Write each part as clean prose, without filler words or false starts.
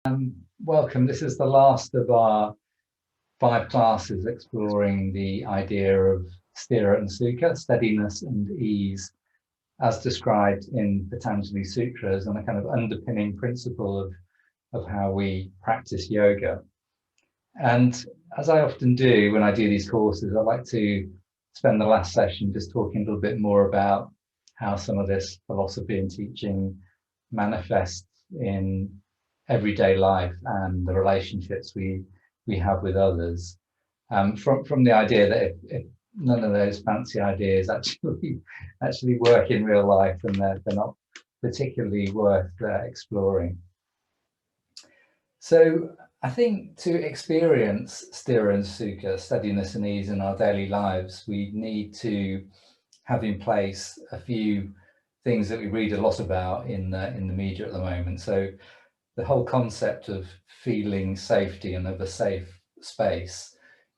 Welcome. This is the last of our 5 classes exploring the idea of Sthira and Sukha, steadiness and ease, as described in Patanjali Sutras, and a kind of underpinning principle of how we practice yoga. And as I often do when I do these courses, I like to spend the last session just talking a little bit more about how some of this philosophy and teaching manifests in everyday life and the relationships we have with others. From the idea that if none of those fancy ideas actually work in real life, then they're not particularly worth exploring. So I think to experience Sthira and Sukha, steadiness and ease in our daily lives, we need to have in place a few things that we read a lot about in the media at the moment. So the whole concept of feeling safety and of a safe space,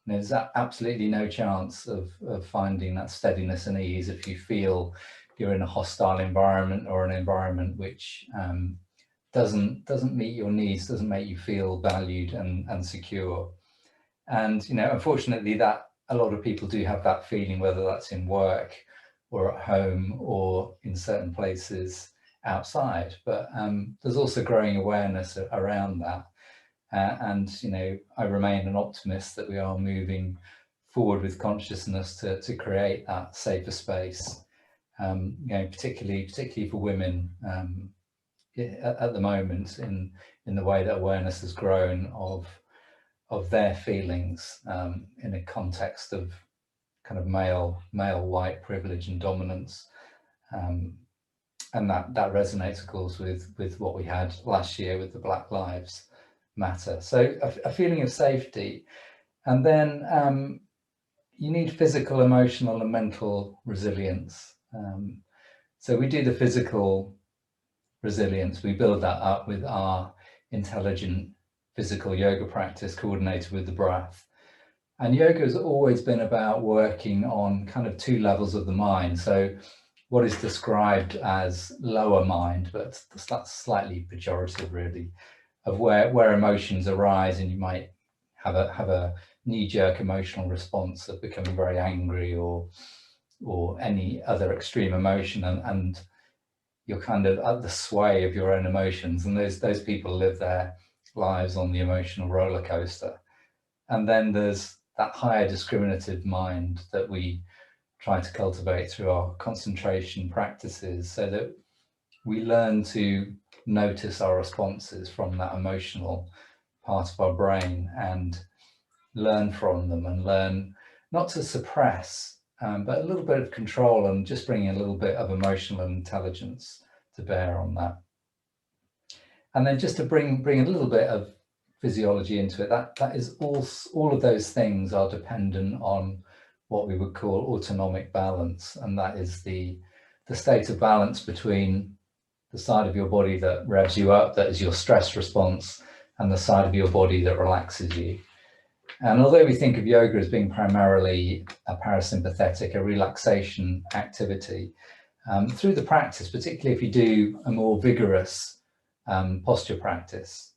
there's absolutely no chance of finding that steadiness and ease if you feel you're in a hostile environment or an environment which doesn't meet your needs, doesn't make you feel valued and secure. And unfortunately, that a lot of people do have that feeling, whether that's in work or at home or in certain places outside. But there's also growing awareness around that. And I remain an optimist that we are moving forward with consciousness to create that safer space. Particularly for women at the moment, in the way that awareness has grown of their feelings in a context of kind of male white privilege and dominance. And that resonates, of course, with what we had last year with the Black Lives Matter. So a feeling of safety. And then you need physical, emotional and mental resilience. So we do the physical resilience. We build that up with our intelligent physical yoga practice coordinated with the breath. And yoga has always been about working on kind of 2 levels of the mind. So what is described as lower mind, but that's slightly pejorative really, of where emotions arise, and you might have a knee-jerk emotional response of becoming very angry or any other extreme emotion, and you're kind of at the sway of your own emotions, and those people live their lives on the emotional roller coaster. And then there's that higher discriminative mind that we try to cultivate through our concentration practices, so that we learn to notice our responses from that emotional part of our brain and learn from them, and learn not to suppress, but a little bit of control, and just bringing a little bit of emotional intelligence to bear on that. And then just to bring a little bit of physiology into it, that is all of those things are dependent on what we would call autonomic balance, and that is the state of balance between the side of your body that revs you up, that is your stress response, and the side of your body that relaxes you. And although we think of yoga as being primarily a parasympathetic, a relaxation activity, through the practice, particularly if you do a more vigorous posture practice,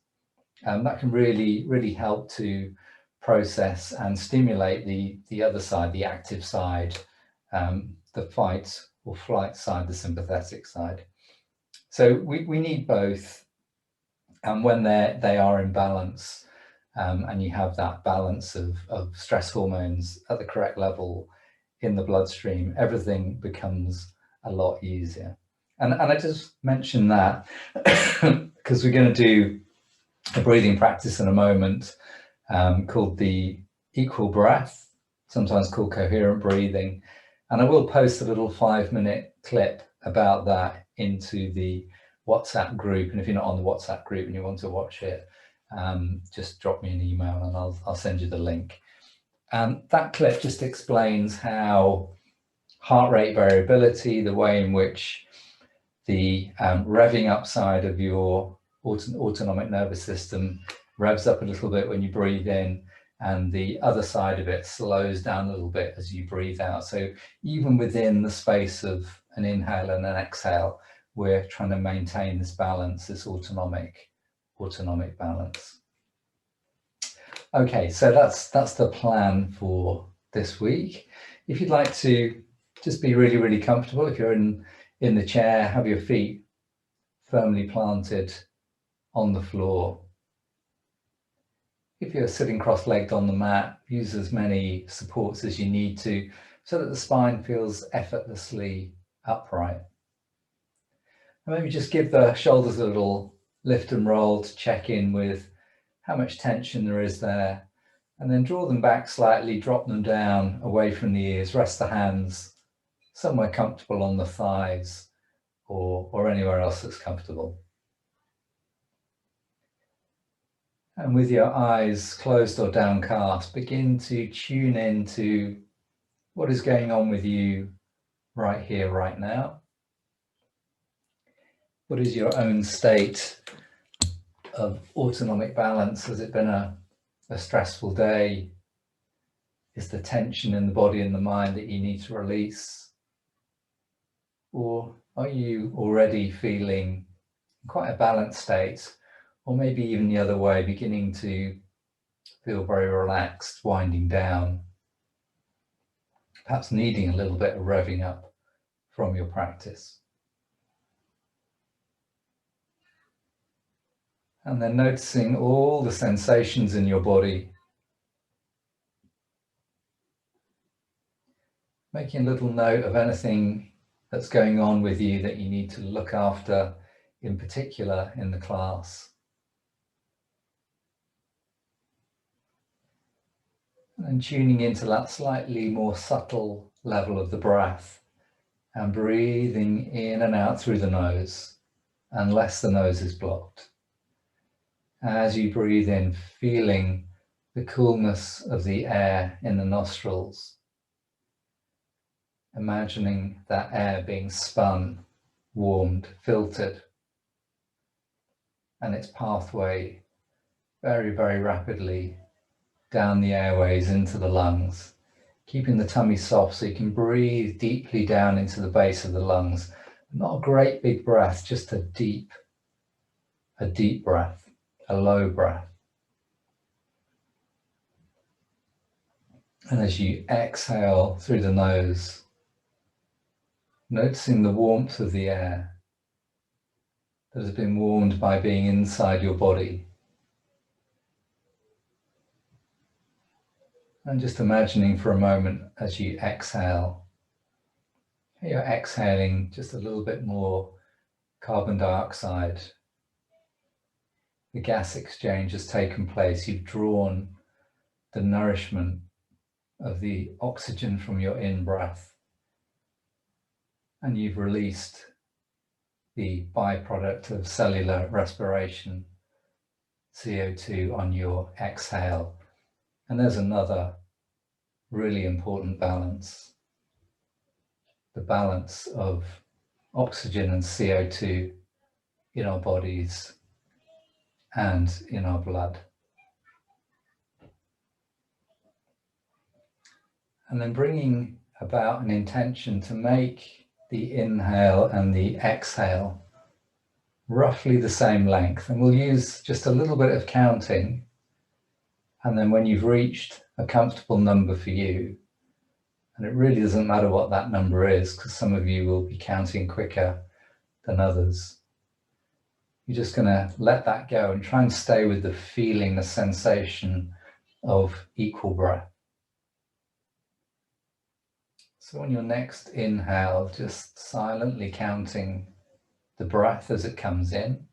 that can really help to process and stimulate the other side, the active side, the fight or flight side, the sympathetic side. So we need both, and when they are in balance, and you have that balance of stress hormones at the correct level in the bloodstream, everything becomes a lot easier. And I just mentioned that because we're going to do a breathing practice in a moment, called the equal breath, sometimes called coherent breathing. And I will post a little 5-minute clip about that into the WhatsApp group. And if you're not on the WhatsApp group and you want to watch it, just drop me an email and I'll send you the link. And that clip just explains how heart rate variability, the way in which the revving up side of your autonomic nervous system revs up a little bit when you breathe in, and the other side of it slows down a little bit as you breathe out. So even within the space of an inhale and an exhale, we're trying to maintain this balance, this autonomic autonomic balance. Okay, so that's the plan for this week. If you'd like to just be really, really comfortable, if you're in the chair, have your feet firmly planted on the floor. If you're sitting cross-legged on the mat, use as many supports as you need to so that the spine feels effortlessly upright. And maybe just give the shoulders a little lift and roll to check in with how much tension there is there, and then draw them back slightly, drop them down away from the ears, rest the hands somewhere comfortable on the thighs or anywhere else that's comfortable. And with your eyes closed or downcast, begin to tune into what is going on with you right here, right now. What is your own state of autonomic balance? Has it been a stressful day? Is the tension in the body and the mind that you need to release? Or are you already feeling quite a balanced state? Or maybe even the other way, beginning to feel very relaxed, winding down, perhaps needing a little bit of revving up from your practice. And then noticing all the sensations in your body, making a little note of anything that's going on with you that you need to look after in particular in the class. And tuning into that slightly more subtle level of the breath and breathing in and out through the nose unless the nose is blocked. As you breathe in, feeling the coolness of the air in the nostrils, imagining that air being spun, warmed, filtered, and its pathway very, very rapidly down the airways into the lungs, keeping the tummy soft so you can breathe deeply down into the base of the lungs. Not a great big breath, just a deep breath, a low breath. And as you exhale through the nose, noticing the warmth of the air that has been warmed by being inside your body. And just imagining for a moment as you exhale, you're exhaling just a little bit more carbon dioxide. The gas exchange has taken place. You've drawn the nourishment of the oxygen from your in-breath, and you've released the byproduct of cellular respiration, CO2, on your exhale. And there's another really important balance, the balance of oxygen and CO2 in our bodies and in our blood. And then bringing about an intention to make the inhale and the exhale roughly the same length. And we'll use just a little bit of counting. And then when you've reached a comfortable number for you, and it really doesn't matter what that number is, because some of you will be counting quicker than others, you're just going to let that go and try and stay with the feeling, the sensation of equal breath. So on your next inhale, just silently counting the breath as it comes in.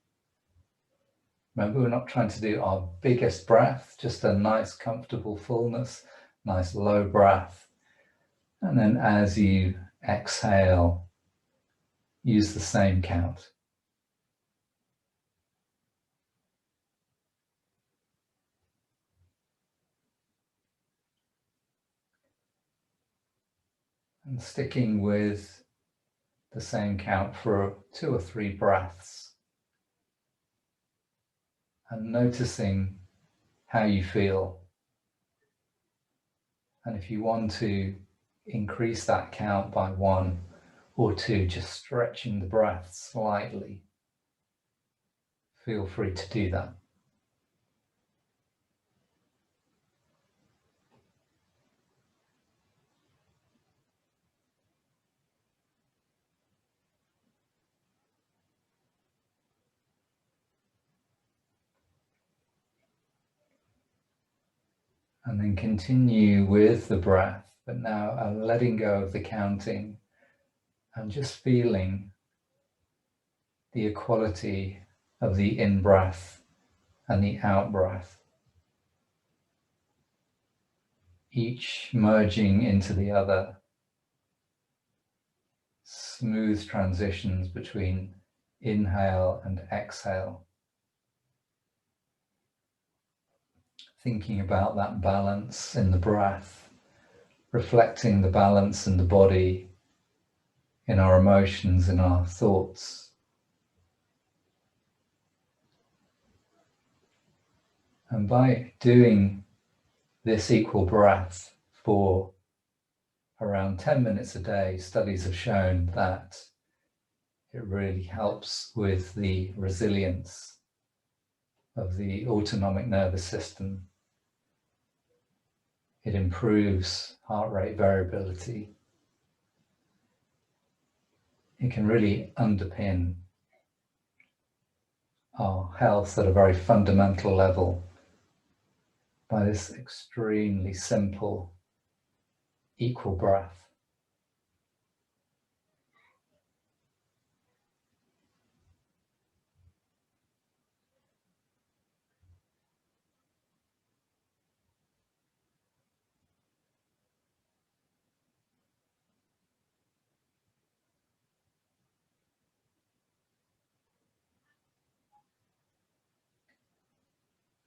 Remember, we're not trying to do our biggest breath, just a nice comfortable fullness, nice low breath. And then as you exhale, use the same count. And sticking with the same count for 2 or 3 breaths. And noticing how you feel. And if you want to increase that count by 1 or 2, just stretching the breath slightly. feel free to do that. And then continue with the breath, but now I'm letting go of the counting and just feeling the equality of the in-breath and the out-breath, each merging into the other. Smooth transitions between inhale and exhale. Thinking about that balance in the breath, reflecting the balance in the body, in our emotions, in our thoughts. And by doing this equal breath for around 10 minutes a day, studies have shown that it really helps with the resilience of the autonomic nervous system. It improves heart rate variability. It can really underpin our health at a very fundamental level by this extremely simple, equal breath.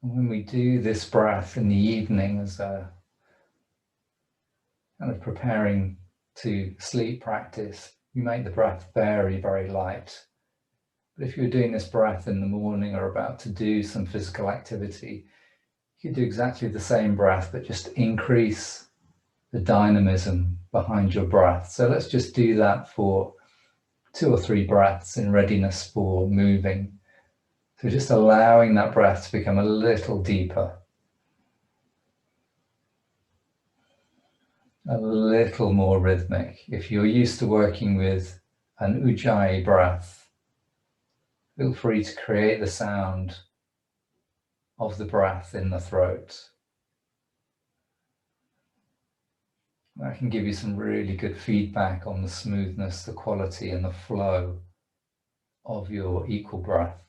And when we do this breath in the evening as a kind of preparing to sleep practice, we make the breath very, very light. But if you're doing this breath in the morning or about to do some physical activity, you could do exactly the same breath, but just increase the dynamism behind your breath. So let's just do that for 2 or 3 breaths in readiness for moving. So just allowing that breath to become a little deeper, a little more rhythmic. If you're used to working with an ujjayi breath, feel free to create the sound of the breath in the throat. That can give you some really good feedback on the smoothness, the quality and the flow of your equal breath.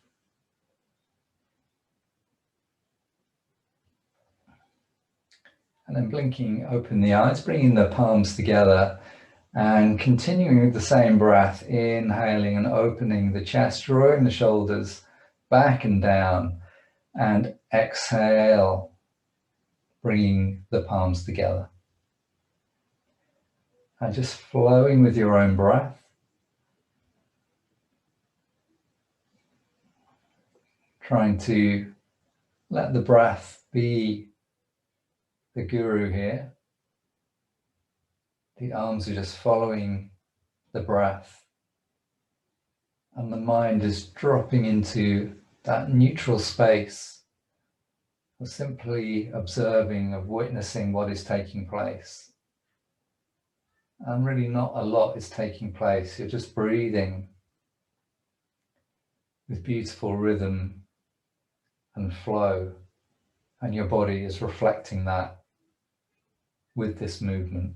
And then blinking open the eyes, bringing the palms together and continuing with the same breath, inhaling and opening the chest, drawing the shoulders back and down, and exhale, bringing the palms together. And just flowing with your own breath. Trying to let the breath be the guru here. The arms are just following the breath. And the mind is dropping into that neutral space of simply observing, of witnessing what is taking place. And really not a lot is taking place. You're just breathing with beautiful rhythm and flow. And your body is reflecting that with this movement.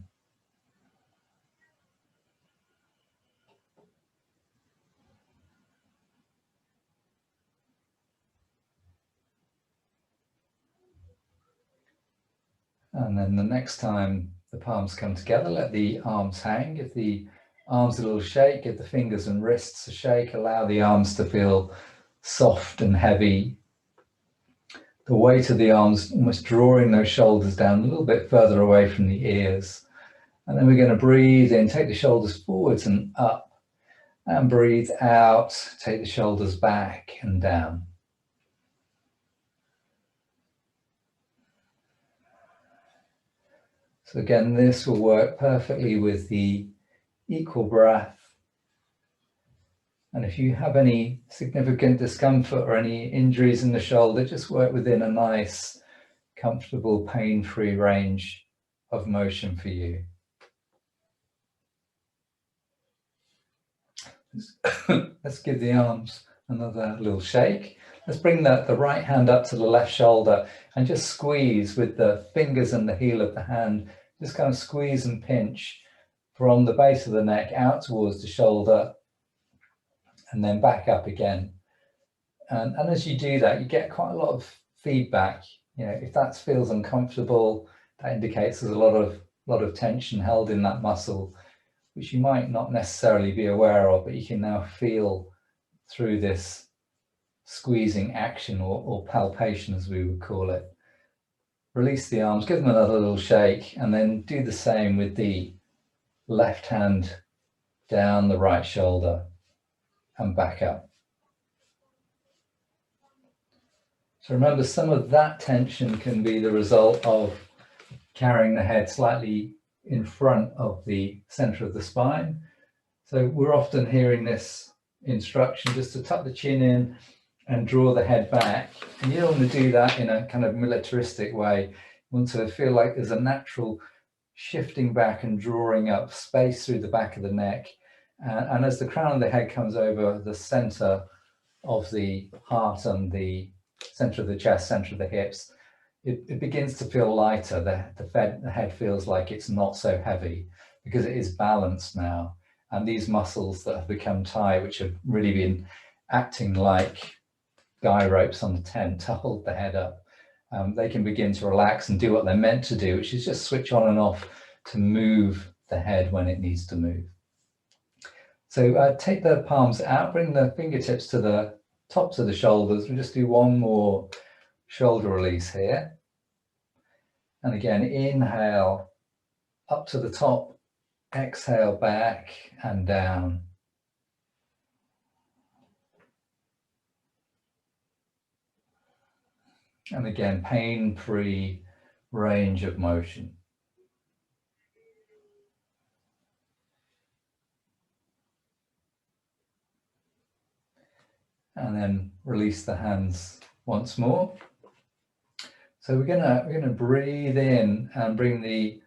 And then the next time the palms come together, let the arms hang. Give the arms a little shake, give the fingers and wrists a shake, allow the arms to feel soft and heavy. The weight of the arms almost drawing those shoulders down a little bit further away from the ears. And then we're going to breathe in, take the shoulders forwards and up, and breathe out, take the shoulders back and down. So again, this will work perfectly with the equal breath. And if you have any significant discomfort or any injuries in the shoulder, just work within a nice, comfortable, pain-free range of motion for you. Let's give the arms another little shake. Let's bring the right hand up to the left shoulder and just squeeze with the fingers and the heel of the hand. Just kind of squeeze and pinch from the base of the neck out towards the shoulder and then back up again. And as you do that, you get quite a lot of feedback. You know, if that feels uncomfortable, that indicates there's a lot of tension held in that muscle, which you might not necessarily be aware of, but you can now feel through this squeezing action or palpation, as we would call it. Release the arms, give them another little shake, and then do the same with the left hand down the right shoulder and back up. So remember, some of that tension can be the result of carrying the head slightly in front of the center of the spine. So we're often hearing this instruction just to tuck the chin in and draw the head back. And you don't want to do that in a kind of militaristic way. You want to feel like there's a natural shifting back and drawing up space through the back of the neck. And as the crown of the head comes over the center of the heart and the center of the chest, center of the hips, it begins to feel lighter. The head feels like it's not so heavy because it is balanced now. And these muscles that have become tight, which have really been acting like guy ropes on the tent to hold the head up, they can begin to relax and do what they're meant to do, which is just switch on and off to move the head when it needs to move. So take the palms out, bring the fingertips to the tops of the shoulders. We'll just do one more shoulder release here. And again, inhale up to the top, exhale back and down. And again, pain-free range of motion. And then release the hands once more. So we're gonna breathe in and bring the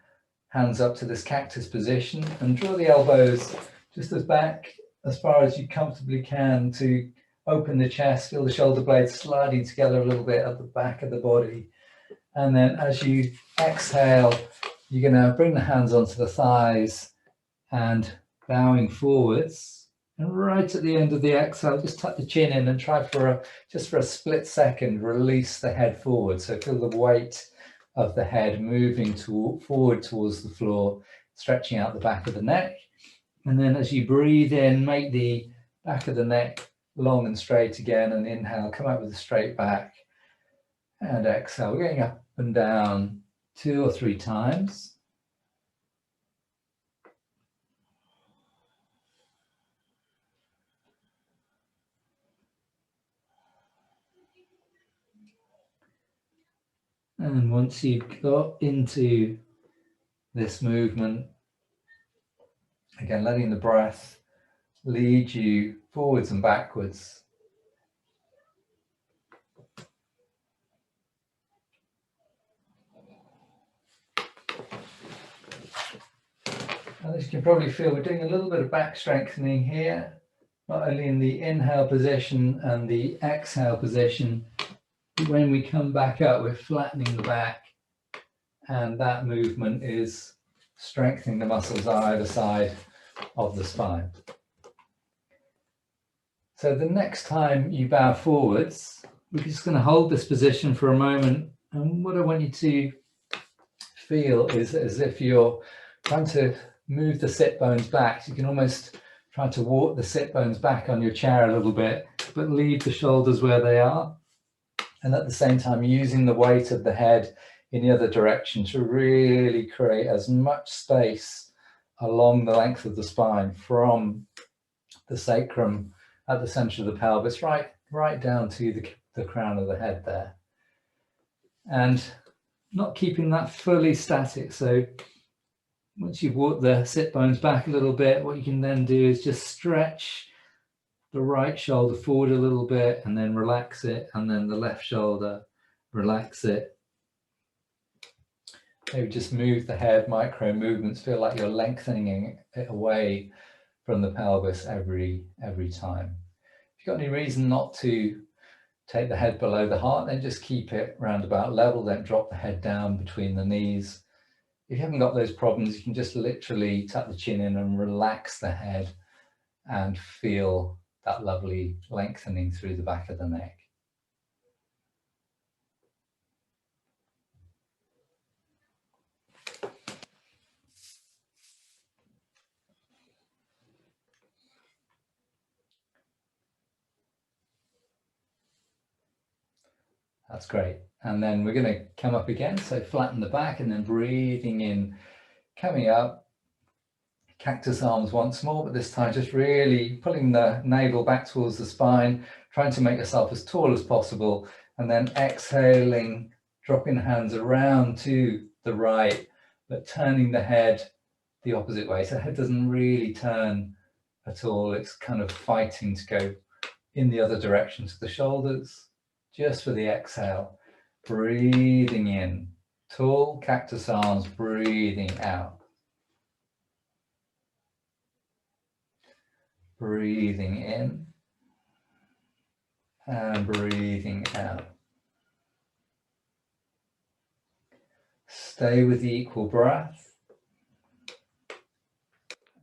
hands up to this cactus position and draw the elbows just as back as far as you comfortably can to open the chest, feel the shoulder blades sliding together a little bit at the back of the body. And then as you exhale, you're gonna bring the hands onto the thighs and bowing forwards. And right at the end of the exhale, just tuck the chin in and try just for a split second, release the head forward. So feel the weight of the head moving forward towards the floor, stretching out the back of the neck. And then as you breathe in, make the back of the neck long and straight again, and inhale, come up with a straight back. And exhale, we're going up and down 2 or 3 times. And once you've got into this movement, again, letting the breath lead you forwards and backwards. And as you can probably feel, we're doing a little bit of back strengthening here, not only in the inhale position and the exhale position. When we come back up, we're flattening the back, and that movement is strengthening the muscles on either side of the spine. So the next time you bow forwards, we're just going to hold this position for a moment, and what I want you to feel is as if you're trying to move the sit bones back. So you can almost try to walk the sit bones back on your chair a little bit, but leave the shoulders where they are. And at the same time, using the weight of the head in the other direction to really create as much space along the length of the spine from the sacrum at the center of the pelvis, right down to the crown of the head there. And not keeping that fully static. So once you've walked the sit bones back a little bit, what you can then do is just stretch the right shoulder forward a little bit and then relax it, and then the left shoulder, relax it. Maybe just move the head, micro movements, feel like you're lengthening it away from the pelvis every time. If you've got any reason not to take the head below the heart, then just keep it round about level, then drop the head down between the knees. If you haven't got those problems, you can just literally tuck the chin in and relax the head and feel that lovely lengthening through the back of the neck. That's great. And then we're going to come up again. So flatten the back and then breathing in, coming up. Cactus arms once more, but this time just really pulling the navel back towards the spine, trying to make yourself as tall as possible. And then exhaling, dropping the hands around to the right, but turning the head the opposite way. So the head doesn't really turn at all. It's kind of fighting to go in the other direction to the shoulders. Just for the exhale, breathing in, tall cactus arms, breathing out. Breathing in and breathing out. Stay with the equal breath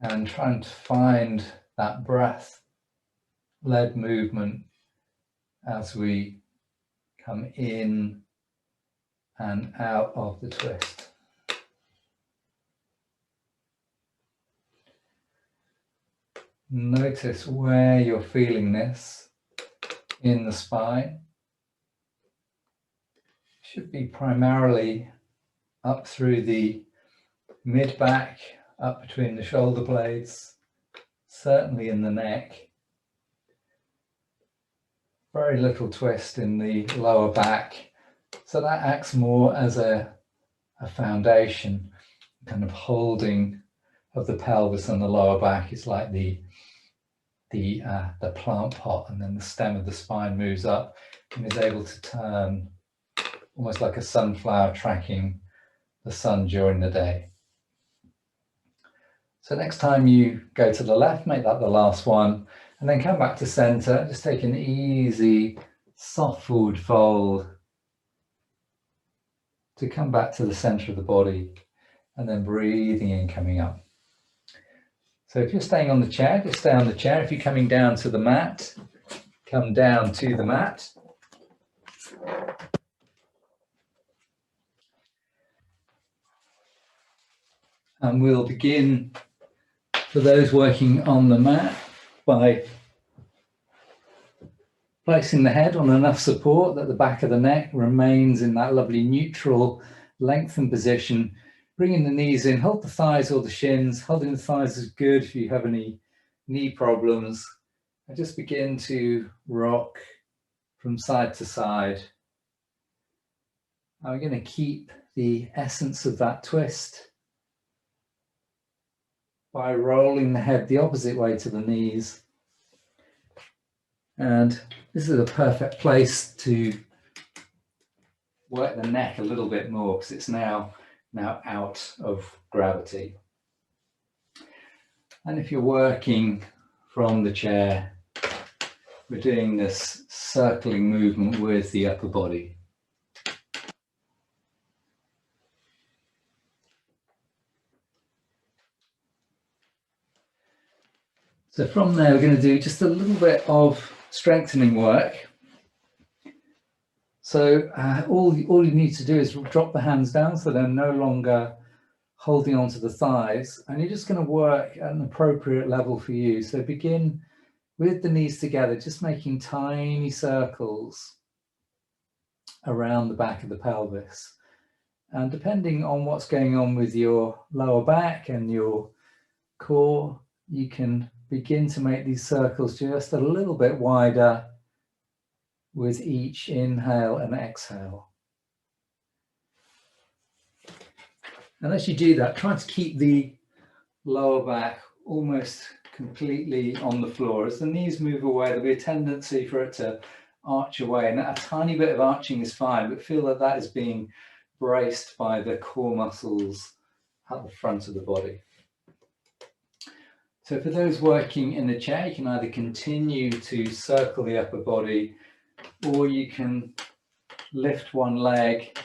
and trying to find that breath-led movement as we come in and out of the twist. Notice where you're feeling this in the spine. Should be primarily up through the mid-back, up between the shoulder blades, certainly in the neck. Very little twist in the lower back. So that acts more as a foundation, kind of holding of the pelvis and the lower back. It's like the plant pot, and then the stem of the spine moves up and is able to turn almost like a sunflower tracking the sun during the day. So next time you go to the left, make that the last one, and then come back to center. Just take an easy, soft forward fold to come back to the center of the body, and then breathing in, coming up. So if you're staying on the chair, just stay on the chair. If you're coming down to the mat, come down to the mat. And we'll begin, for those working on the mat, by placing the head on enough support that the back of the neck remains in that lovely neutral lengthened position. Bringing the knees in, hold the thighs or the shins. Holding the thighs is good if you have any knee problems. And just begin to rock from side to side. I'm going to keep the essence of that twist by rolling the head the opposite way to the knees. And this is a perfect place to work the neck a little bit more, because it's now out of gravity. And if you're working from the chair, we're doing this circling movement with the upper body. So from there, we're going to do just a little bit of strengthening work. So all you need to do is drop the hands down so they're no longer holding onto the thighs, and you're just going to work at an appropriate level for you. So begin with the knees together, just making tiny circles around the back of the pelvis. And depending on what's going on with your lower back and your core, you can begin to make these circles just a little bit wider with each inhale and exhale. And as you do that, try to keep the lower back almost completely on the floor. As the knees move away, there'll be a tendency for it to arch away, and a tiny bit of arching is fine, but feel that that is being braced by the core muscles at the front of the body. So for those working in the chair, you can either continue to circle the upper body, or you can lift one leg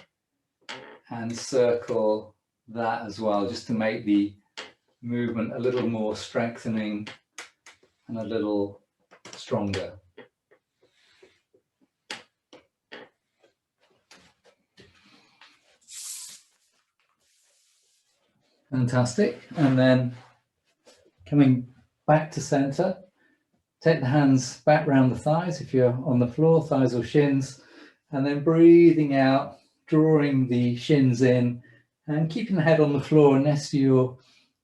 and circle that as well, just to make the movement a little more strengthening and a little stronger. Fantastic. And then coming back to center, take the hands back round the thighs if you're on the floor, thighs or shins, and then breathing out, drawing the shins in and keeping the head on the floor unless you're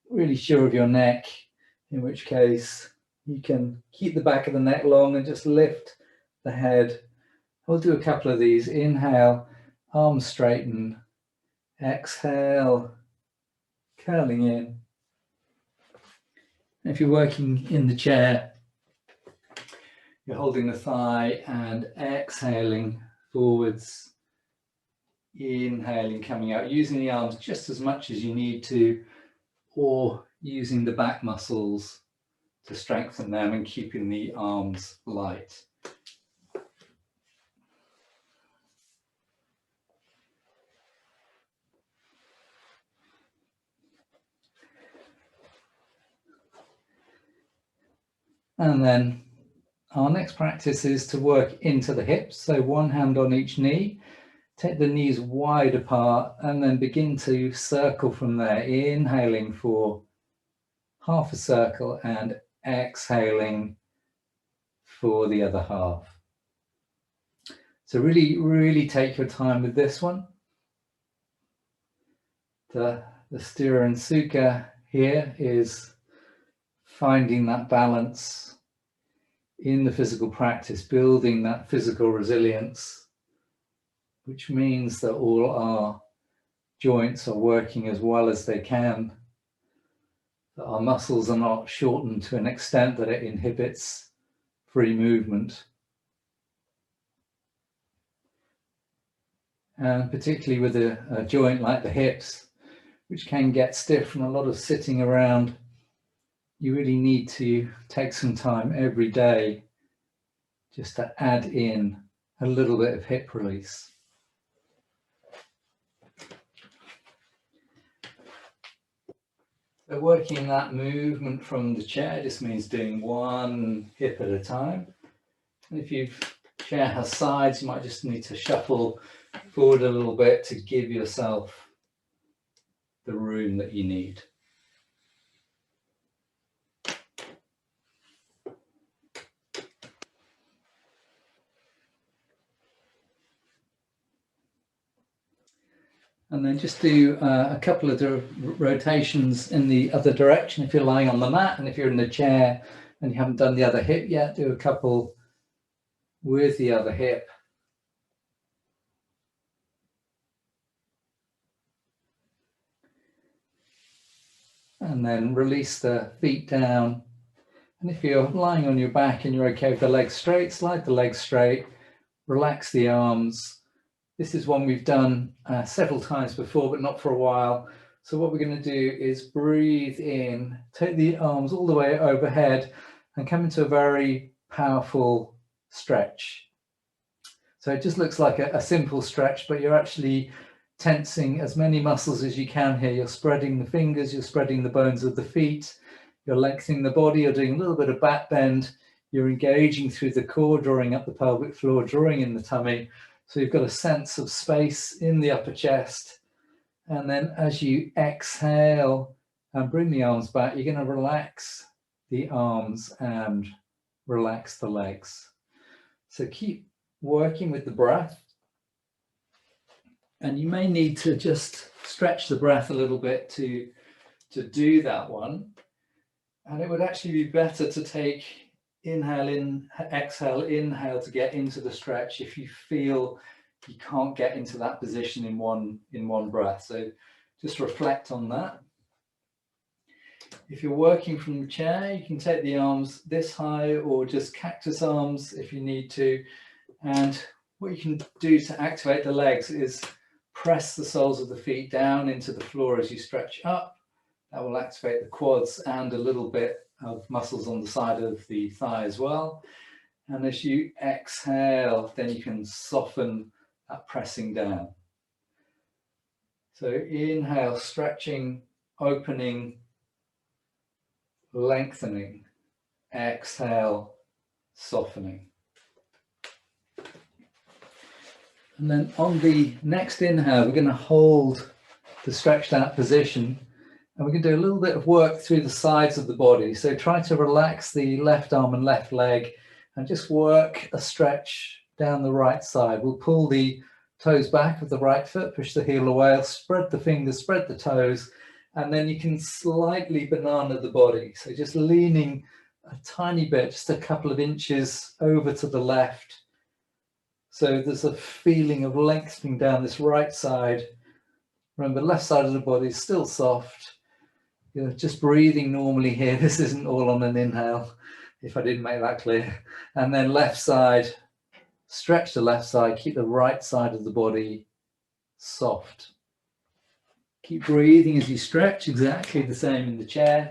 really sure of your neck, in which case you can keep the back of the neck long and just lift the head. We'll do a couple of these. Inhale, arms straighten. Exhale, curling in. If you're working in the chair, you're holding the thigh and exhaling forwards, inhaling, coming out, using the arms just as much as you need to, or using the back muscles to strengthen them and keeping the arms light. And then our next practice is to work into the hips. So one hand on each knee, take the knees wide apart and then begin to circle from there, inhaling for half a circle and exhaling for the other half. So really take your time with this one. The Sthira Sukha here is finding that balance in the physical practice, building that physical resilience, which means that all our joints are working as well as they can, that our muscles are not shortened to an extent that it inhibits free movement. And particularly with a joint like the hips, which can get stiff from a lot of sitting around, you really need to take some time every day just to add in a little bit of hip release. So working that movement from the chair just means doing one hip at a time. And if your chair has sides, you might just need to shuffle forward a little bit to give yourself the room that you need. And then just do a couple of rotations in the other direction if you're lying on the mat, and if you're in the chair and you haven't done the other hip yet, do a couple with the other hip. And then release the feet down. And if you're lying on your back and you're okay with the legs straight, slide the legs straight, relax the arms. This is one we've done several times before, but not for a while. So what we're going to do is breathe in, take the arms all the way overhead and come into a very powerful stretch. So it just looks like a simple stretch, but you're actually tensing as many muscles as you can here. You're spreading the fingers, you're spreading the bones of the feet, you're lengthening the body, you're doing a little bit of back bend, you're engaging through the core, drawing up the pelvic floor, drawing in the tummy. So you've got a sense of space in the upper chest. And then as you exhale and bring the arms back, you're going to relax the arms and relax the legs. So keep working with the breath. And you may need to just stretch the breath a little bit to do that one. And it would actually be better to take inhale in, exhale, inhale to get into the stretch if you feel you can't get into that position in one breath. So just reflect on that. If you're working from the chair, you can take the arms this high or just cactus arms if you need to. And what you can do to activate the legs is press the soles of the feet down into the floor as you stretch up. That will activate the quads and a little bit of muscles on the side of the thigh as well. And as you exhale, then you can soften that pressing down. So inhale, stretching, opening, lengthening. Exhale, softening. And then on the next inhale, we're going to hold the stretched out position, and we're going to do a little bit of work through the sides of the body. So try to relax the left arm and left leg and just work a stretch down the right side. We'll pull the toes back of the right foot, push the heel away, spread the fingers, spread the toes, and then you can slightly banana the body. So just leaning a tiny bit, just a couple of inches over to the left. So there's a feeling of lengthening down this right side. Remember, the left side of the body is still soft. You're just breathing normally here. This isn't all on an inhale, if I didn't make that clear. And then left side, stretch the left side, keep the right side of the body soft. Keep breathing as you stretch, exactly the same in the chair.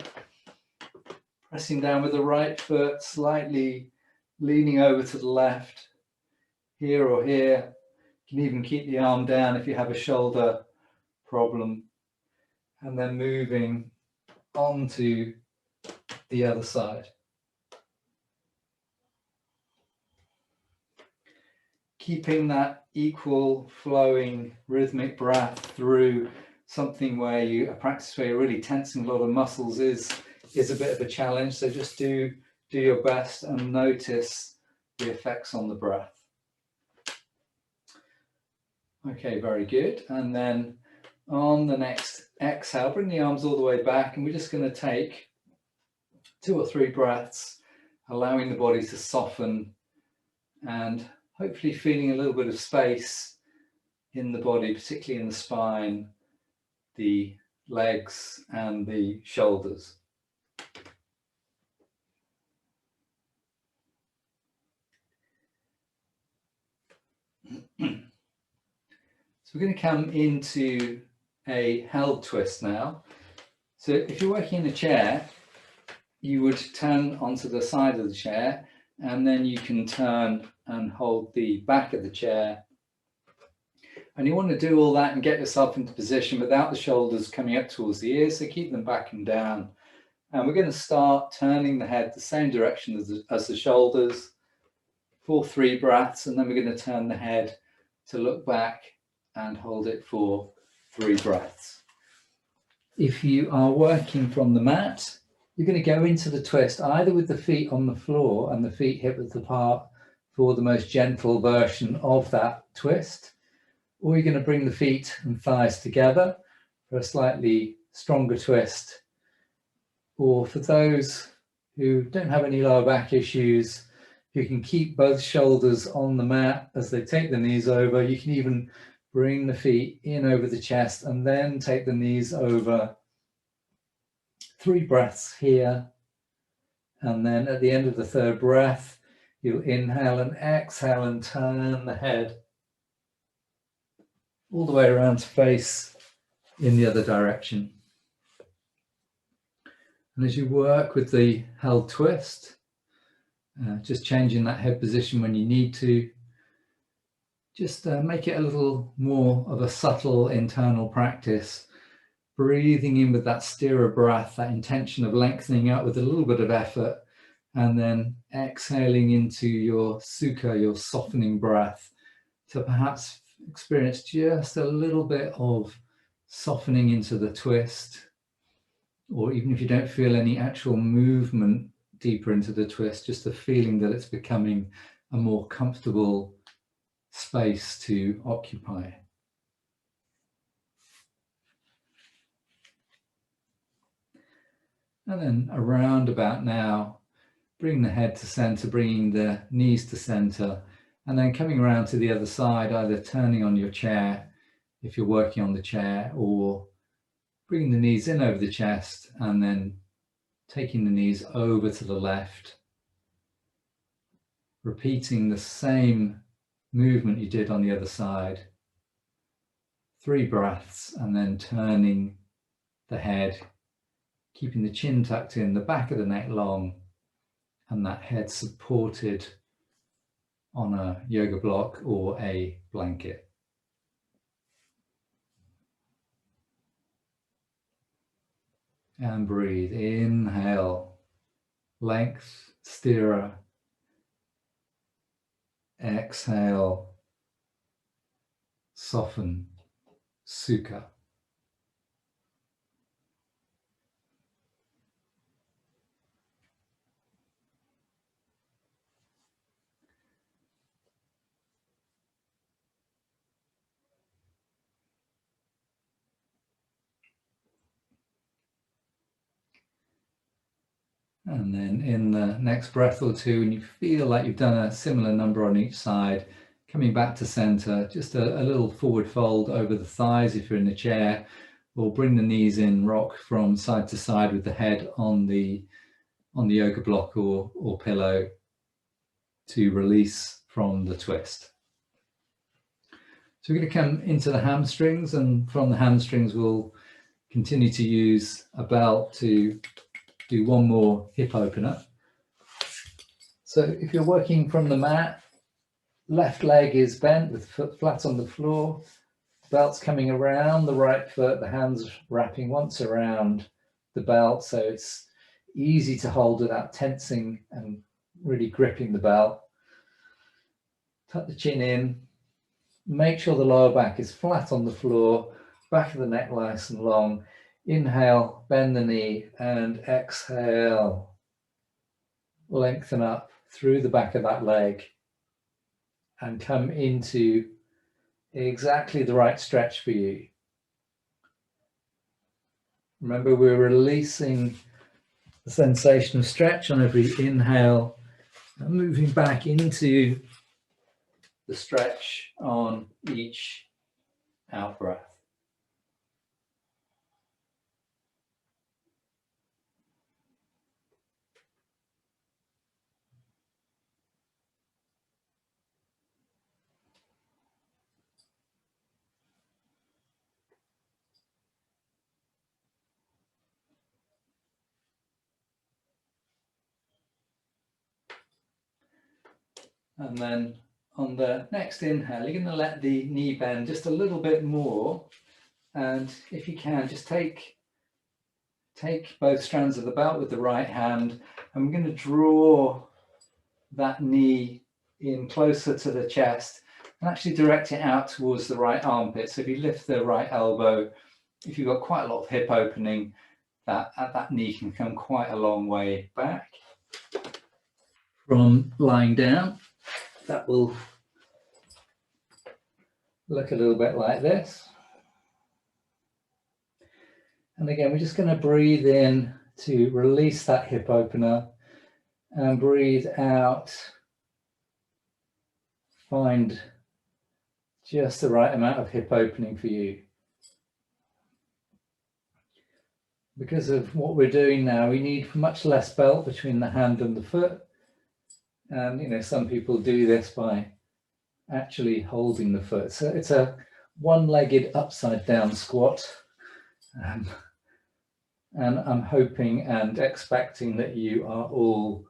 Pressing down with the right foot, slightly leaning over to the left, here or here. You can even keep the arm down if you have a shoulder problem. And then moving on to the other side. Keeping that equal flowing rhythmic breath through something where a practice where you're really tensing a lot of muscles is a bit of a challenge. So just do your best and notice the effects on the breath. Okay, very good. And then on the next exhale, bring the arms all the way back, and we're just going to take 2 or 3 breaths, allowing the body to soften and hopefully feeling a little bit of space in the body, particularly in the spine, the legs and the shoulders. So we're going to come into a held twist now. So if you're working in a chair, you would turn onto the side of the chair, and then you can turn and hold the back of the chair. And you want to do all that and get yourself into position without the shoulders coming up towards the ears, so keep them back and down. And we're going to start turning the head the same direction as the shoulders for 3 breaths, and then we're going to turn the head to look back and hold it for 3 breaths. If you are working from the mat, you're going to go into the twist either with the feet on the floor and the feet hip width apart for the most gentle version of that twist, or you're going to bring the feet and thighs together for a slightly stronger twist. Or for those who don't have any lower back issues, you can keep both shoulders on the mat as they take the knees over. You can even bring the feet in over the chest and then take the knees over. 3 breaths here. And then at the end of the 3rd breath, you'll inhale and exhale and turn the head all the way around to face in the other direction. And as you work with the held twist, just changing that head position when you need to, just make it a little more of a subtle internal practice, breathing in with that sthira breath, that intention of lengthening out with a little bit of effort, and then exhaling into your sukha, your softening breath, to perhaps experience just a little bit of softening into the twist. Or even if you don't feel any actual movement deeper into the twist, just the feeling that it's becoming a more comfortable space to occupy. And then around about now, bring the head to center, bringing the knees to center, and then coming around to the other side, either turning on your chair if you're working on the chair, or bringing the knees in over the chest and then taking the knees over to the left, repeating the same movement you did on the other side. 3 breaths, and then turning the head, keeping the chin tucked in, the back of the neck long, and that head supported on a yoga block or a blanket. And breathe. Inhale, length, sthira. Exhale, soften, sukha. And then in the next breath or two, and you feel like you've done a similar number on each side, coming back to center, just a little forward fold over the thighs if you're in the chair, or bring the knees in, rock from side to side with the head on the yoga block or pillow to release from the twist. So we're going to come into the hamstrings, and from the hamstrings we'll continue to use a belt to do one more hip opener. So if you're working from the mat, left leg is bent with foot flat on the floor, belt's coming around the right foot, the hands wrapping once around the belt, so it's easy to hold without tensing and really gripping the belt. Tuck the chin in, make sure the lower back is flat on the floor, back of the neck nice and long. Inhale, bend the knee, and exhale, lengthen up through the back of that leg and come into exactly the right stretch for you. Remember, we're releasing the sensation of stretch on every inhale and moving back into the stretch on each out breath. And then on the next inhale, you're going to let the knee bend just a little bit more. And if you can, just take both strands of the belt with the right hand. And we're going to draw that knee in closer to the chest and actually direct it out towards the right armpit. So if you lift the right elbow, if you've got quite a lot of hip opening, that knee can come quite a long way back. From lying down, that will look a little bit like this. And again, we're just going to breathe in to release that hip opener and breathe out. Find just the right amount of hip opening for you. Because of what we're doing now, we need much less belt between the hand and the foot. And some people do this by actually holding the foot. So it's a one-legged upside down squat. And I'm hoping and expecting that you are all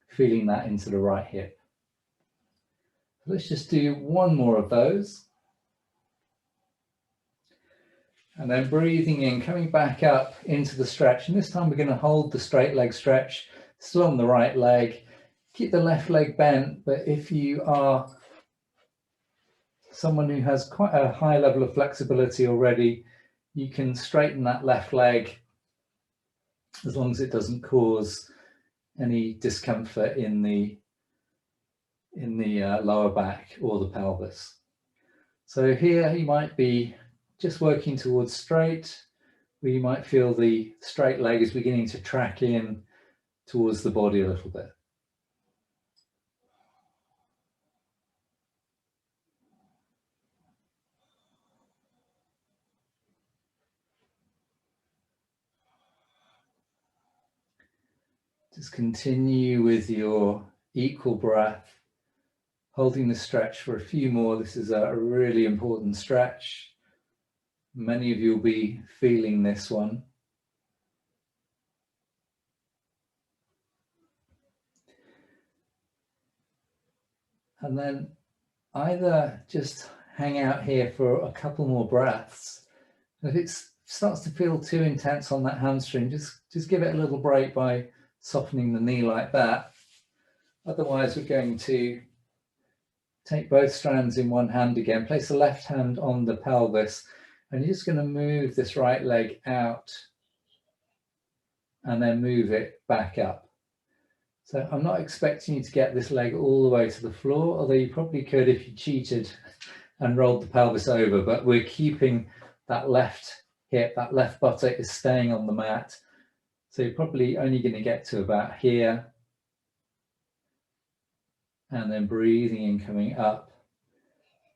feeling that into the right hip. Let's just do one more of those. And then breathing in, coming back up into the stretch. And this time we're going to hold the straight leg stretch, still on the right leg. Keep the left leg bent, but if you are someone who has quite a high level of flexibility already, you can straighten that left leg as long as it doesn't cause any discomfort in the lower back or the pelvis. So here you might be just working towards straight, where you might feel the straight leg is beginning to track in towards the body a little bit. Just continue with your equal breath, holding the stretch for a few more. This is a really important stretch. Many of you will be feeling this one. And then either just hang out here for a couple more breaths. If it starts to feel too intense on that hamstring, just give it a little break by softening the knee like that. Otherwise, we're going to take both strands in one hand again, place the left hand on the pelvis, and you're just going to move this right leg out and then move it back up. So I'm not expecting you to get this leg all the way to the floor, although you probably could if you cheated and rolled the pelvis over, but we're keeping that left hip, that left buttock is staying on the mat. So you're probably only going to get to about here. And then breathing in, coming up.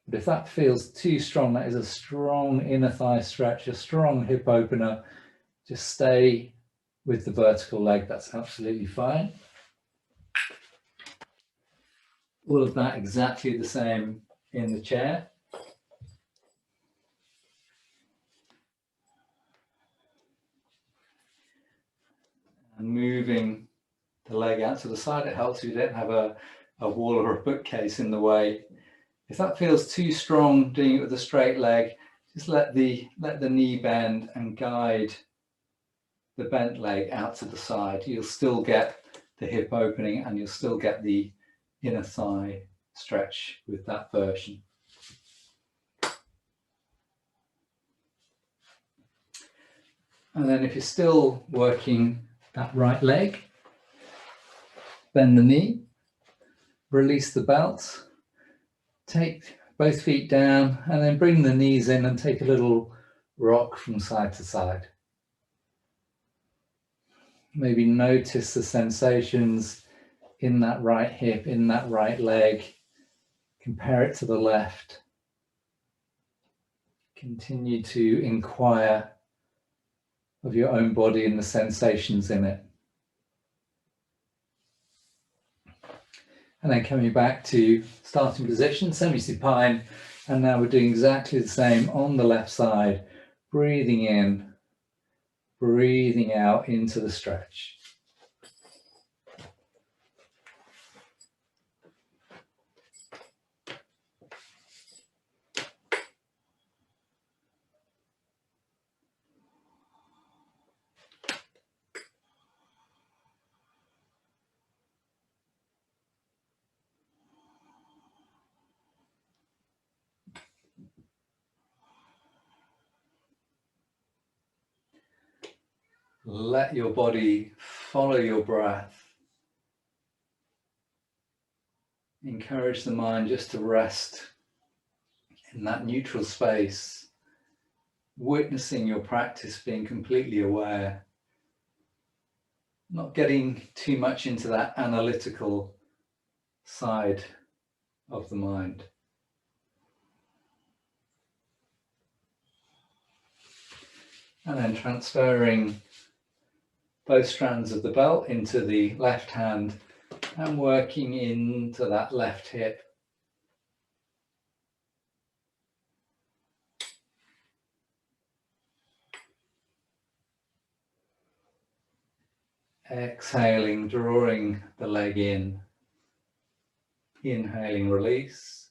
But if that feels too strong, that is a strong inner thigh stretch, a strong hip opener. Just stay with the vertical leg, that's absolutely fine. All of that exactly the same in the chair. And moving the leg out to the side, it helps you don't have a wall or a bookcase in the way. If that feels too strong, doing it with a straight leg, just let the knee bend and guide the bent leg out to the side. You'll still get the hip opening and you'll still get the inner thigh stretch with that version. And then if you're still working that right leg, bend the knee, release the belt, take both feet down and then bring the knees in and take a little rock from side to side. Maybe notice the sensations in that right hip, in that right leg. Compare it to the left. Continue to inquire of your own body and the sensations in it. And then coming back to starting position, semi-supine. And now we're doing exactly the same on the left side. Breathing in, breathing out into the stretch. Let your body follow your breath. Encourage the mind just to rest in that neutral space, witnessing your practice, being completely aware, not getting too much into that analytical side of the mind. And then transferring both strands of the belt into the left hand and working into that left hip. Exhaling, drawing the leg in. Inhaling, release.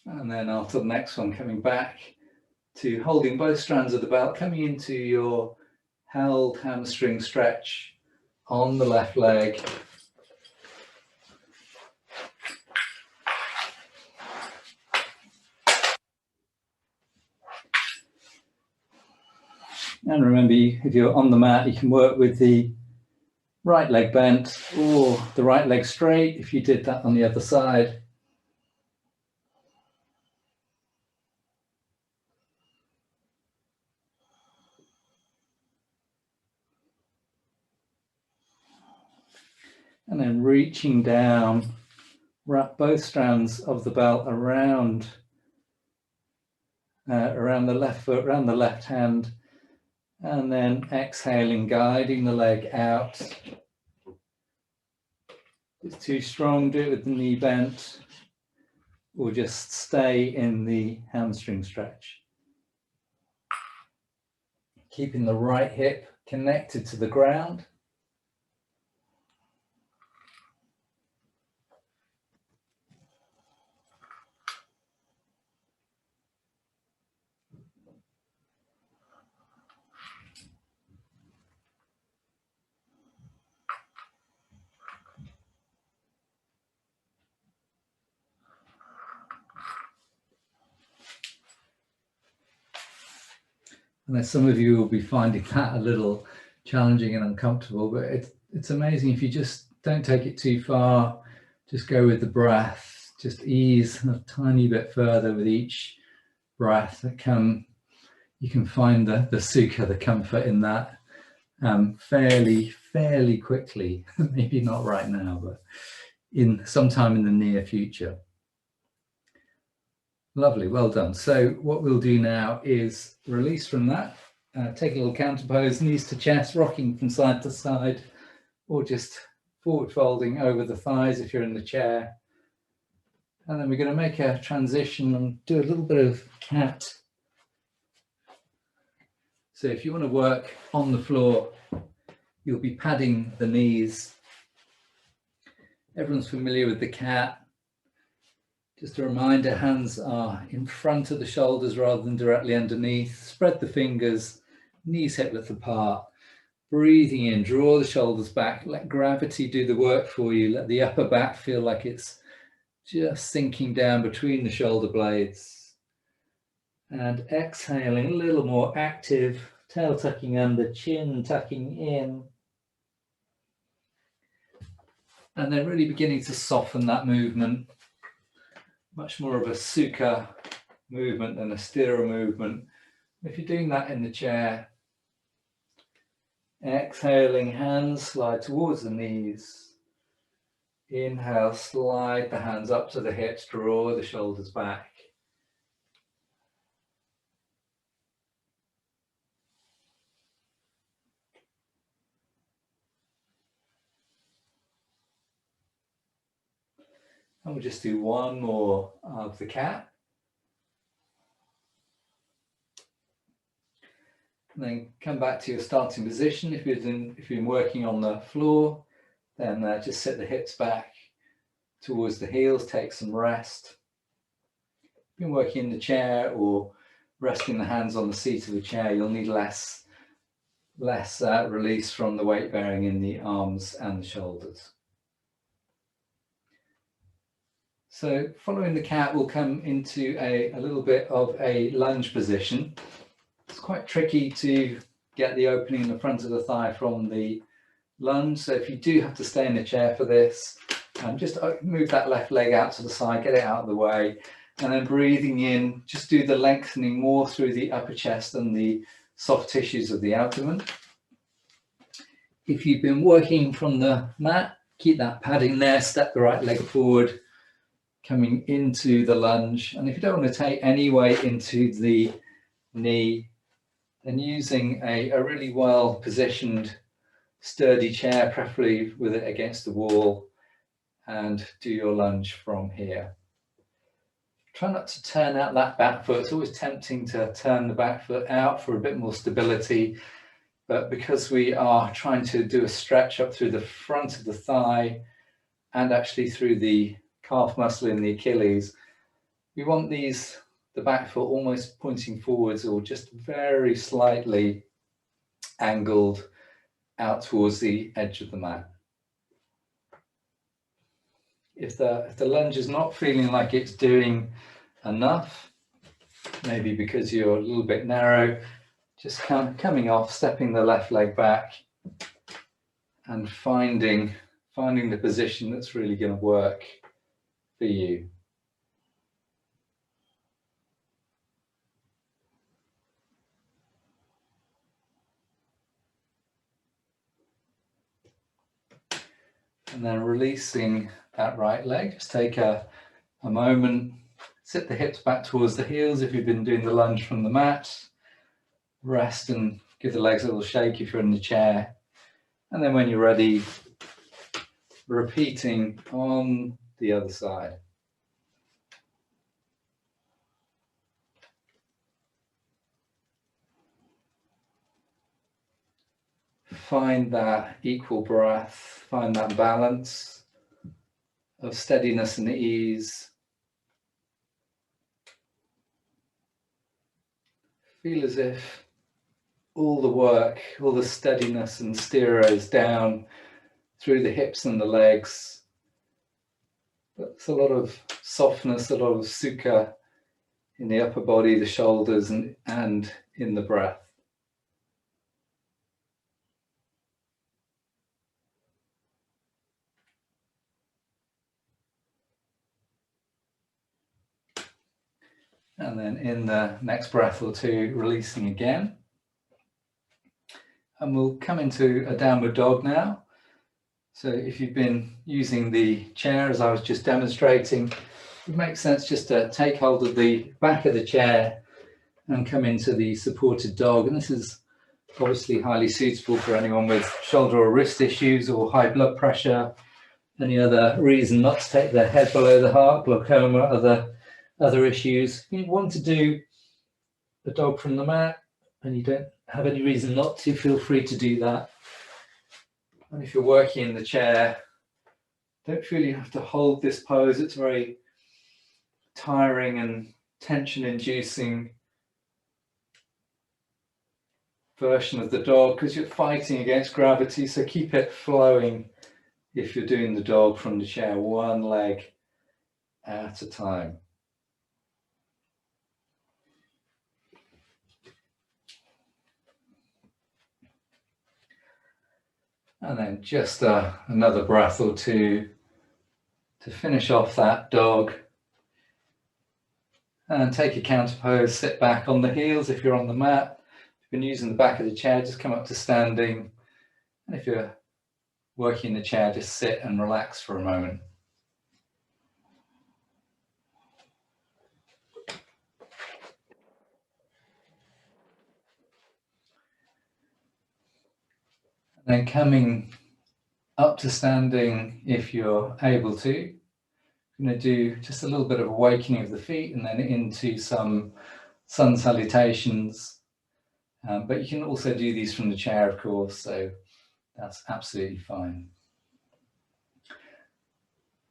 And then after the next one, coming back to holding both strands of the belt, coming into your held hamstring stretch on the left leg. And remember, if you're on the mat, you can work with the right leg bent or the right leg straight if you did that on the other side. And then reaching down, wrap both strands of the belt around the left foot, around the left hand, and then exhaling, guiding the leg out. If it's too strong, do it with the knee bent, or just stay in the hamstring stretch. Keeping the right hip connected to the ground. And some of you will be finding that a little challenging and uncomfortable, but it's amazing if you just don't take it too far, just go with the breath, just ease a tiny bit further with each breath. You can find the sukha, the comfort in that fairly quickly. Maybe not right now, but in sometime in the near future. Lovely, well done. So what we'll do now is release from that, take a little counter pose, knees to chest, rocking from side to side, or just forward folding over the thighs if you're in the chair. And then we're going to make a transition and do a little bit of cat. So if you want to work on the floor, you'll be padding the knees. Everyone's familiar with the cat. Just a reminder, hands are in front of the shoulders rather than directly underneath. Spread the fingers, knees hip width apart. Breathing in, draw the shoulders back. Let gravity do the work for you. Let the upper back feel like it's just sinking down between the shoulder blades. And exhaling, a little more active. Tail tucking under, chin tucking in. And then really beginning to soften that movement. Much more of a sukha movement than a sthira movement. If you're doing that in the chair, exhaling, hands slide towards the knees. Inhale, slide the hands up to the hips, draw the shoulders back. And we'll just do one more of the cat. And then come back to your starting position. If you've been working on the floor, then just sit the hips back towards the heels, take some rest. If you've been working in the chair or resting the hands on the seat of the chair, you'll need less release from the weight bearing in the arms and the shoulders. So following the cat, we'll come into a little bit of a lunge position. It's quite tricky to get the opening in the front of the thigh from the lunge. So if you do have to stay in the chair for this, just move that left leg out to the side, get it out of the way. And then breathing in, just do the lengthening more through the upper chest and the soft tissues of the abdomen. If you've been working from the mat, keep that padding there, step the right leg forward, coming into the lunge. And if you don't want to take any weight into the knee, then using a really well positioned sturdy chair, preferably with it against the wall, and do your lunge from here. Try not to turn out that back foot. It's always tempting to turn the back foot out for a bit more stability, but because we are trying to do a stretch up through the front of the thigh and actually through the calf muscle in the Achilles, we want the back foot almost pointing forwards or just very slightly angled out towards the edge of the mat. If the lunge is not feeling like it's doing enough, maybe because you're a little bit narrow, just coming off, stepping the left leg back and finding the position that's really going to work for you. And then releasing that right leg. Just take a moment, sit the hips back towards the heels if you've been doing the lunge from the mat. Rest and give the legs a little shake if you're in the chair. And then when you're ready, repeating on the other side. Find that equal breath, find that balance of steadiness and ease. Feel as if all the work, all the steadiness and sthira is down through the hips and the legs. There's a lot of softness, a lot of sukha in the upper body, the shoulders, and in the breath. And then in the next breath or two, releasing again. And we'll come into a downward dog now. So if you've been using the chair as I was just demonstrating, it makes sense just to take hold of the back of the chair and come into the supported dog. And this is obviously highly suitable for anyone with shoulder or wrist issues or high blood pressure, any other reason not to take their head below the heart, glaucoma, other issues. If you want to do the dog from the mat and you don't have any reason not to, feel free to do that. And if you're working in the chair, don't feel you have to hold this pose. It's very tiring and tension-inducing version of the dog because you're fighting against gravity. So keep it flowing if you're doing the dog from the chair, one leg at a time. And then just another breath or two to finish off that dog. And take a counter pose, sit back on the heels if you're on the mat. If you've been using the back of the chair, just come up to standing. And if you're working in the chair, just sit and relax for a moment. And then coming up to standing if you're able to. I'm going to do just a little bit of awakening of the feet and then into some sun salutations. But you can also do these from the chair, of course, so that's absolutely fine.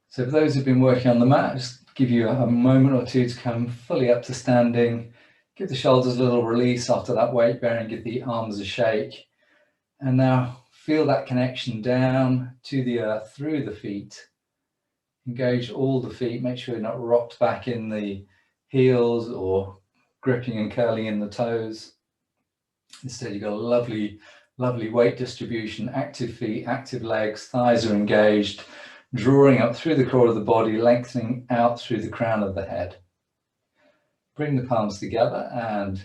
So for those who've been working on the mat, just give you a moment or two to come fully up to standing. Give the shoulders a little release after that weight bearing, give the arms a shake. And now feel that connection down to the earth through the feet. Engage all the feet, make sure you're not rocked back in the heels or gripping and curling in the toes. Instead, you've got a lovely weight distribution, active feet, active legs, thighs are engaged, drawing up through the core of the body, lengthening out through the crown of the head. Bring the palms together and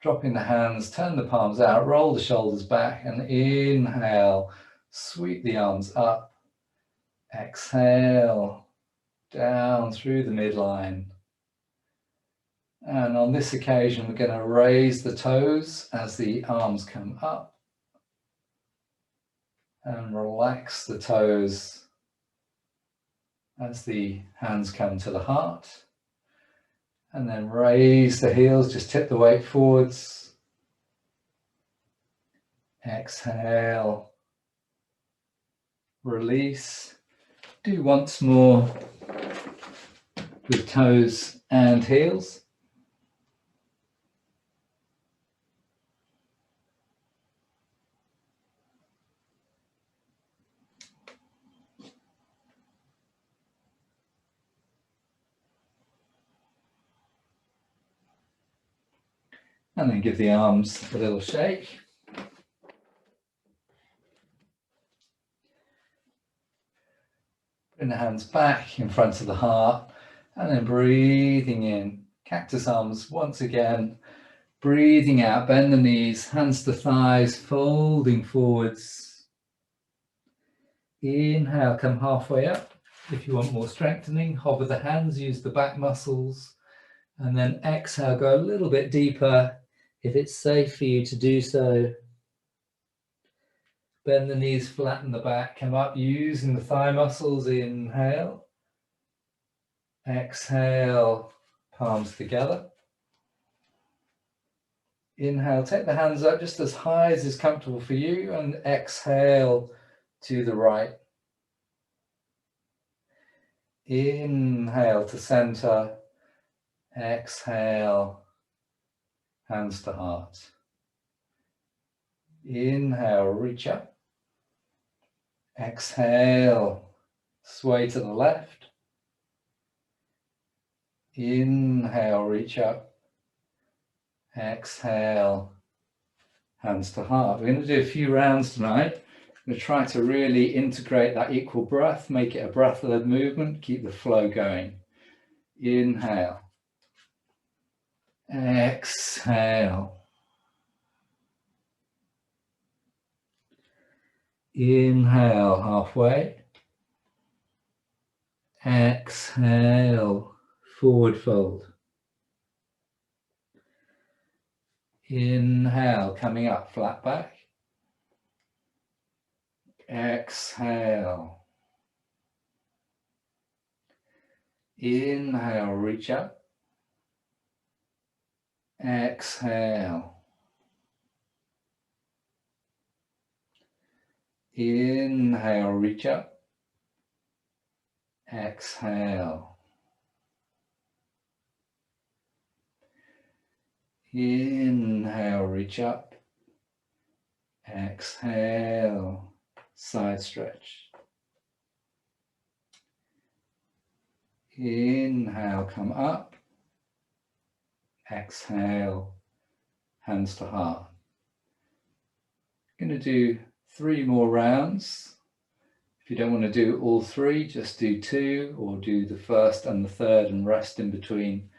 dropping the hands, turn the palms out, roll the shoulders back and inhale, sweep the arms up. Exhale, down through the midline. And on this occasion, we're going to raise the toes as the arms come up. And relax the toes as the hands come to the heart. And then raise the heels, just tip the weight forwards. Exhale, release. Do once more with toes and heels. And then give the arms a little shake. Bring the hands back in front of the heart and then breathing in. Cactus arms once again. Breathing out, bend the knees, hands to thighs, folding forwards. Inhale, come halfway up. If you want more strengthening, hover the hands, use the back muscles. And then exhale, go a little bit deeper if it's safe for you to do so. Bend the knees, flatten the back, come up using the thigh muscles. Inhale. Exhale, palms together. Inhale, take the hands up just as high as is comfortable for you, and exhale to the right. Inhale to center. Exhale, hands to heart. Inhale, reach up. Exhale, sway to the left. Inhale, reach up. Exhale, hands to heart. We're going to do a few rounds tonight. We're going to try to really integrate that equal breath, make it a breath-led movement, keep the flow going. Inhale. Exhale. Inhale, halfway. Exhale, forward fold. Inhale, coming up, flat back. Exhale. Inhale, reach up. Exhale. Inhale, reach up. Exhale. Inhale, reach up. Exhale, side stretch. Inhale, come up. Exhale, hands to heart. I'm going to do 3 more rounds. If you don't want to do all 3, just do 2, or do the first and the third and rest in between.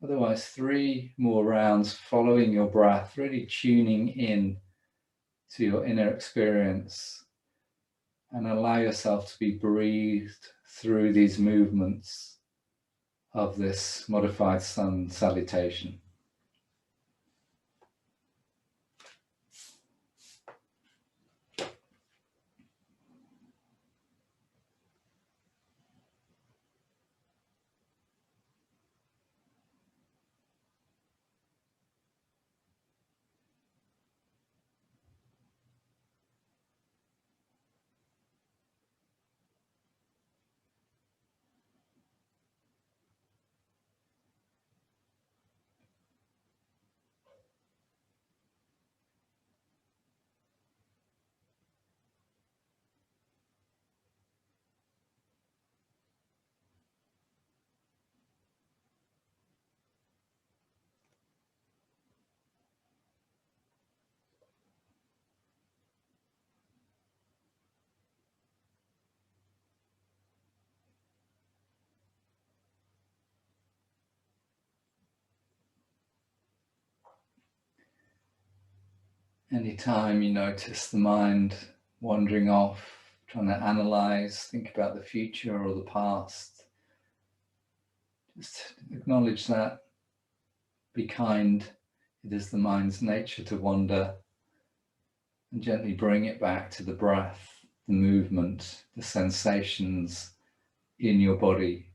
Otherwise, 3 more rounds following your breath, really tuning in to your inner experience, and allow yourself to be breathed through these movements of this modified sun salutation. Anytime you notice the mind wandering off, trying to analyze, think about the future or the past, just acknowledge that. Be kind. It is the mind's nature to wander, and gently bring it back to the breath, the movement, the sensations in your body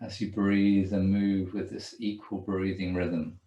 as you breathe and move with this equal breathing rhythm.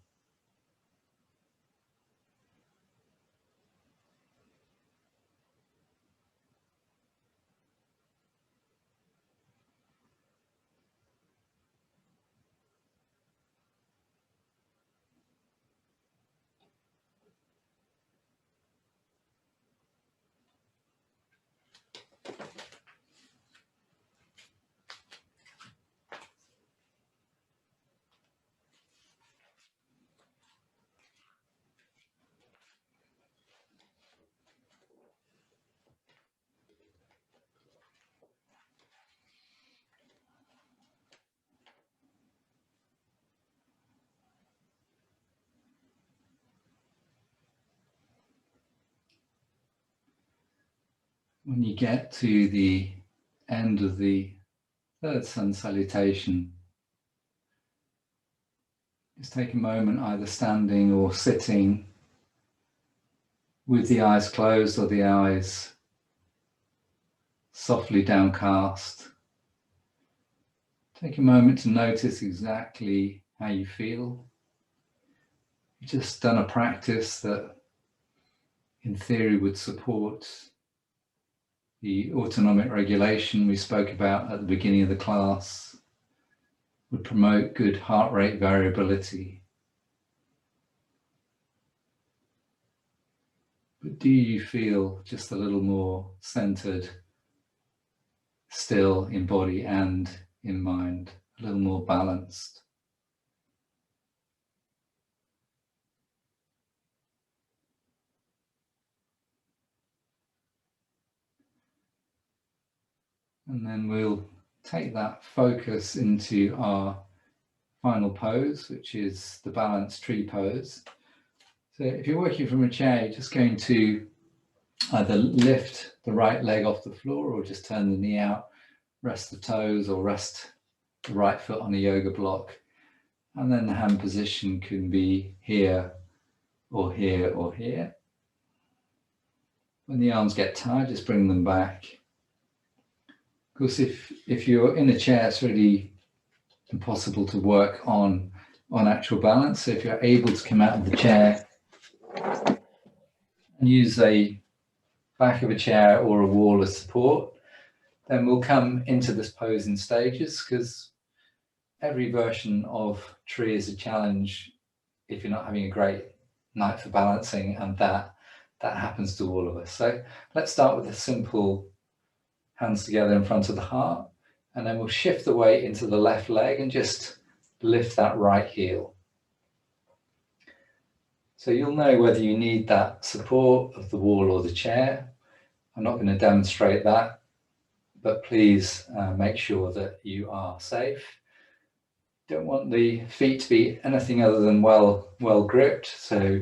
When you get to the end of the third sun salutation, just take a moment, either standing or sitting, with the eyes closed or the eyes softly downcast. Take a moment to notice exactly how you feel. You've just done a practice that in theory would support the autonomic regulation we spoke about at the beginning of the class, would promote good heart rate variability. But do you feel just a little more centered, still in body and in mind, a little more balanced? And then we'll take that focus into our final pose, which is the balanced tree pose. So if you're working from a chair, you're just going to either lift the right leg off the floor or just turn the knee out, rest the toes or rest the right foot on a yoga block. And then the hand position can be here or here or here. When the arms get tired, just bring them back. Of course, if you're in a chair, it's really impossible to work on actual balance. So if you're able to come out of the chair and use a back of a chair or a wall as support, then we'll come into this pose in stages, because every version of tree is a challenge if you're not having a great night for balancing, and that happens to all of us. So let's start with a simple hands together in front of the heart, and then we'll shift the weight into the left leg and just lift that right heel. So you'll know whether you need that support of the wall or the chair. I'm not going to demonstrate that, but please make sure that you are safe. Don't want the feet to be anything other than well gripped. So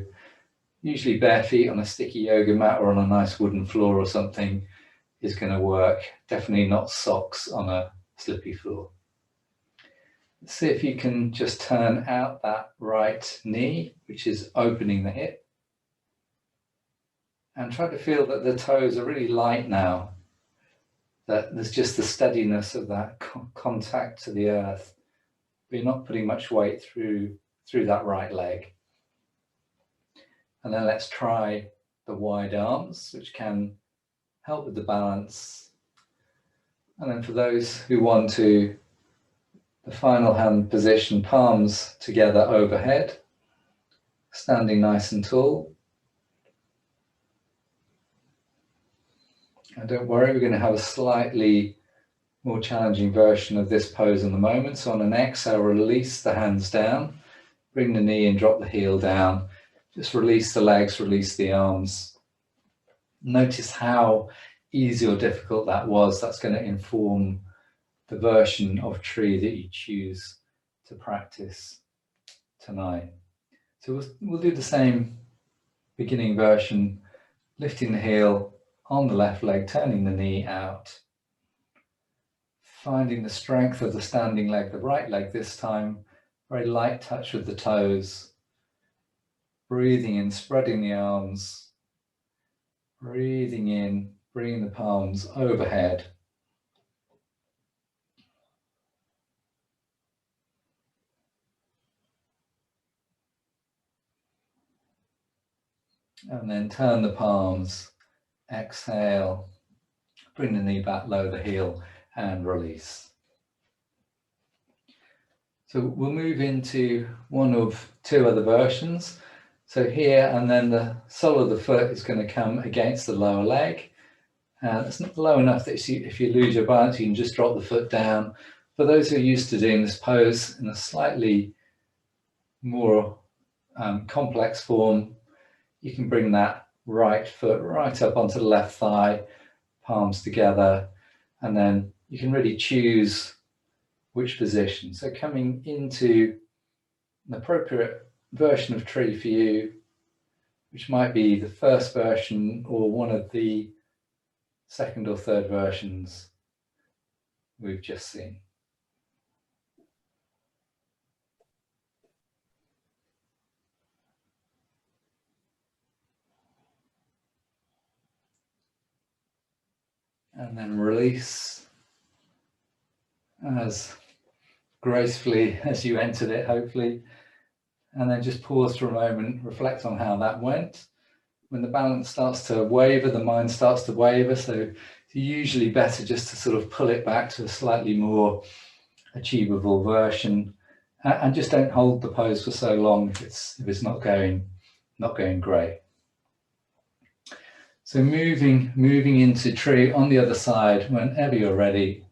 usually bare feet on a sticky yoga mat or on a nice wooden floor or something is going to work. Definitely not socks on a slippy floor. Let's see if you can just turn out that right knee, which is opening the hip. And try to feel that the toes are really light now, that there's just the steadiness of that contact to the earth. But you're not putting much weight through that right leg. And then let's try the wide arms, which can help with the balance. And then for those who want to, the final hand position, palms together overhead, standing nice and tall. And don't worry, we're going to have a slightly more challenging version of this pose in the moment. So on an exhale, release the hands down, bring the knee and drop the heel down. Just release the legs, release the arms. Notice how easy or difficult that was. That's going to inform the version of tree that you choose to practice tonight. So we'll do the same beginning version, lifting the heel on the left leg, turning the knee out, finding the strength of the standing leg, the right leg this time, very light touch with the toes, breathing in, spreading the arms, breathing in, bringing the palms overhead. And then turn the palms, exhale, bring the knee back, lower the heel and release. So we'll move into one of two other versions. So here, and then the sole of the foot is going to come against the lower leg. And it's not low enough that if you lose your balance, you can just drop the foot down. For those who are used to doing this pose in a slightly more complex form, you can bring that right foot right up onto the left thigh, palms together, and then you can really choose which position. So coming into an appropriate version of tree for you, which might be the first version or one of the second or third versions we've just seen. And then release as gracefully as you entered it, hopefully. And then just pause for a moment, reflect on how that went. When the balance starts to waver, the mind starts to waver. So it's usually better just to sort of pull it back to a slightly more achievable version. And just don't hold the pose for so long if it's not going great. So moving into tree on the other side whenever you're ready.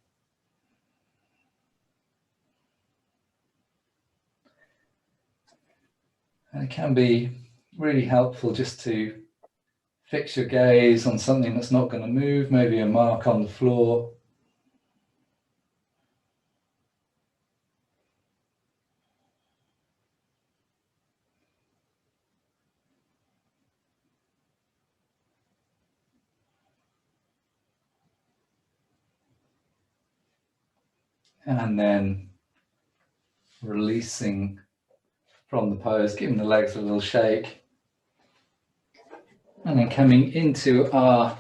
And it can be really helpful just to fix your gaze on something that's not going to move, maybe a mark on the floor. And then releasing from the pose, giving the legs a little shake. And then coming into our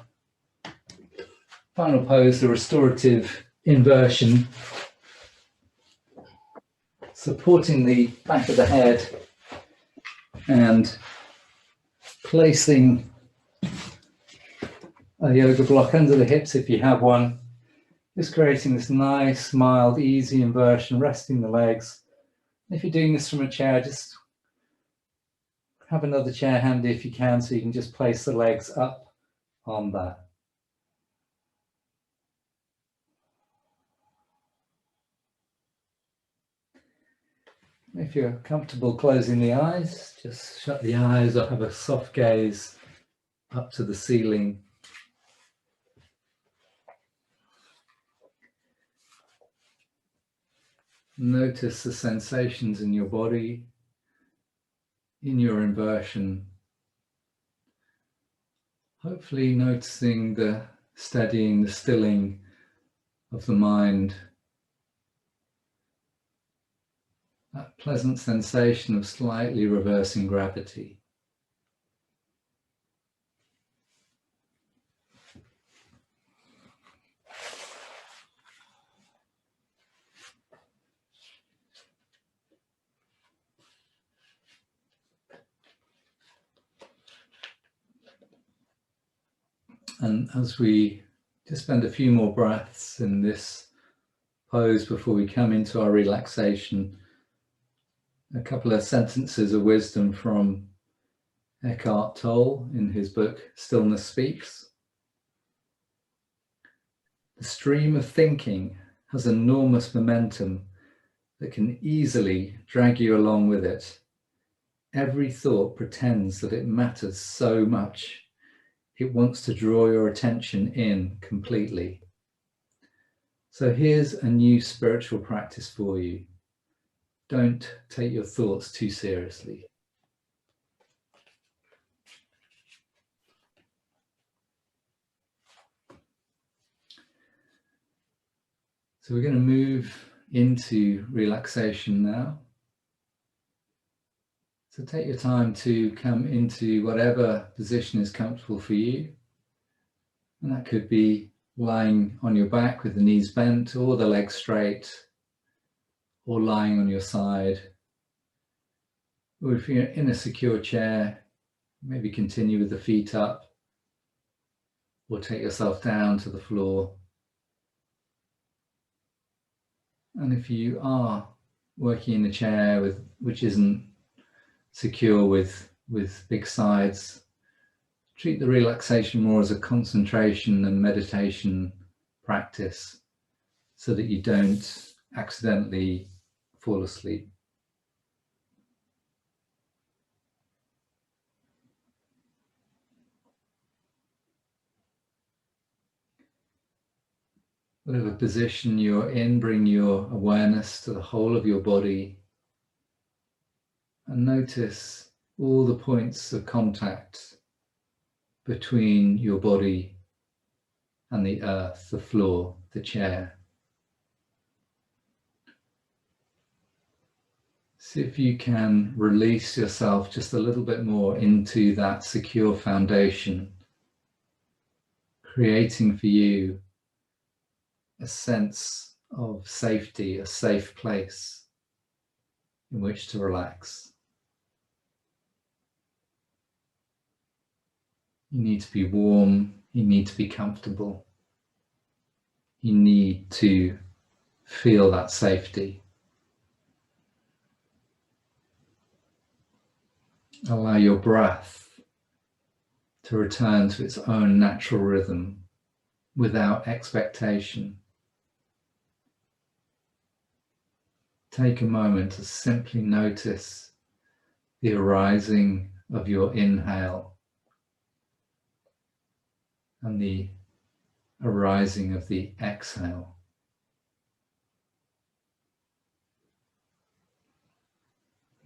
final pose, the restorative inversion. Supporting the back of the head and placing a yoga block under the hips if you have one. Just creating this nice, mild, easy inversion, resting the legs. If you're doing this from a chair, just have another chair handy if you can, so you can just place the legs up on that. If you're comfortable closing the eyes, just shut the eyes or have a soft gaze up to the ceiling. Notice the sensations in your body, in your inversion. Hopefully noticing the steadying, the stilling of the mind. That pleasant sensation of slightly reversing gravity. And as we just spend a few more breaths in this pose before we come into our relaxation, a couple of sentences of wisdom from Eckhart Tolle in his book, Stillness Speaks. The stream of thinking has enormous momentum that can easily drag you along with it. Every thought pretends that it matters so much. It wants to draw your attention in completely. So here's a new spiritual practice for you. Don't take your thoughts too seriously. So we're going to move into relaxation now. So take your time to come into whatever position is comfortable for you. And that could be lying on your back with the knees bent or the legs straight, or lying on your side. Or if you're in a secure chair, maybe continue with the feet up, or take yourself down to the floor. And if you are working in a chair which isn't secure with big sides, treat the relaxation more as a concentration and meditation practice so that you don't accidentally fall asleep. Whatever position you're in, bring your awareness to the whole of your body and notice all the points of contact between your body and the earth, the floor, the chair. See if you can release yourself just a little bit more into that secure foundation, creating for you a sense of safety, a safe place in which to relax. You need to be warm, you need to be comfortable, you need to feel that safety. Allow your breath to return to its own natural rhythm without expectation. Take a moment to simply notice the arising of your inhale and the arising of the exhale.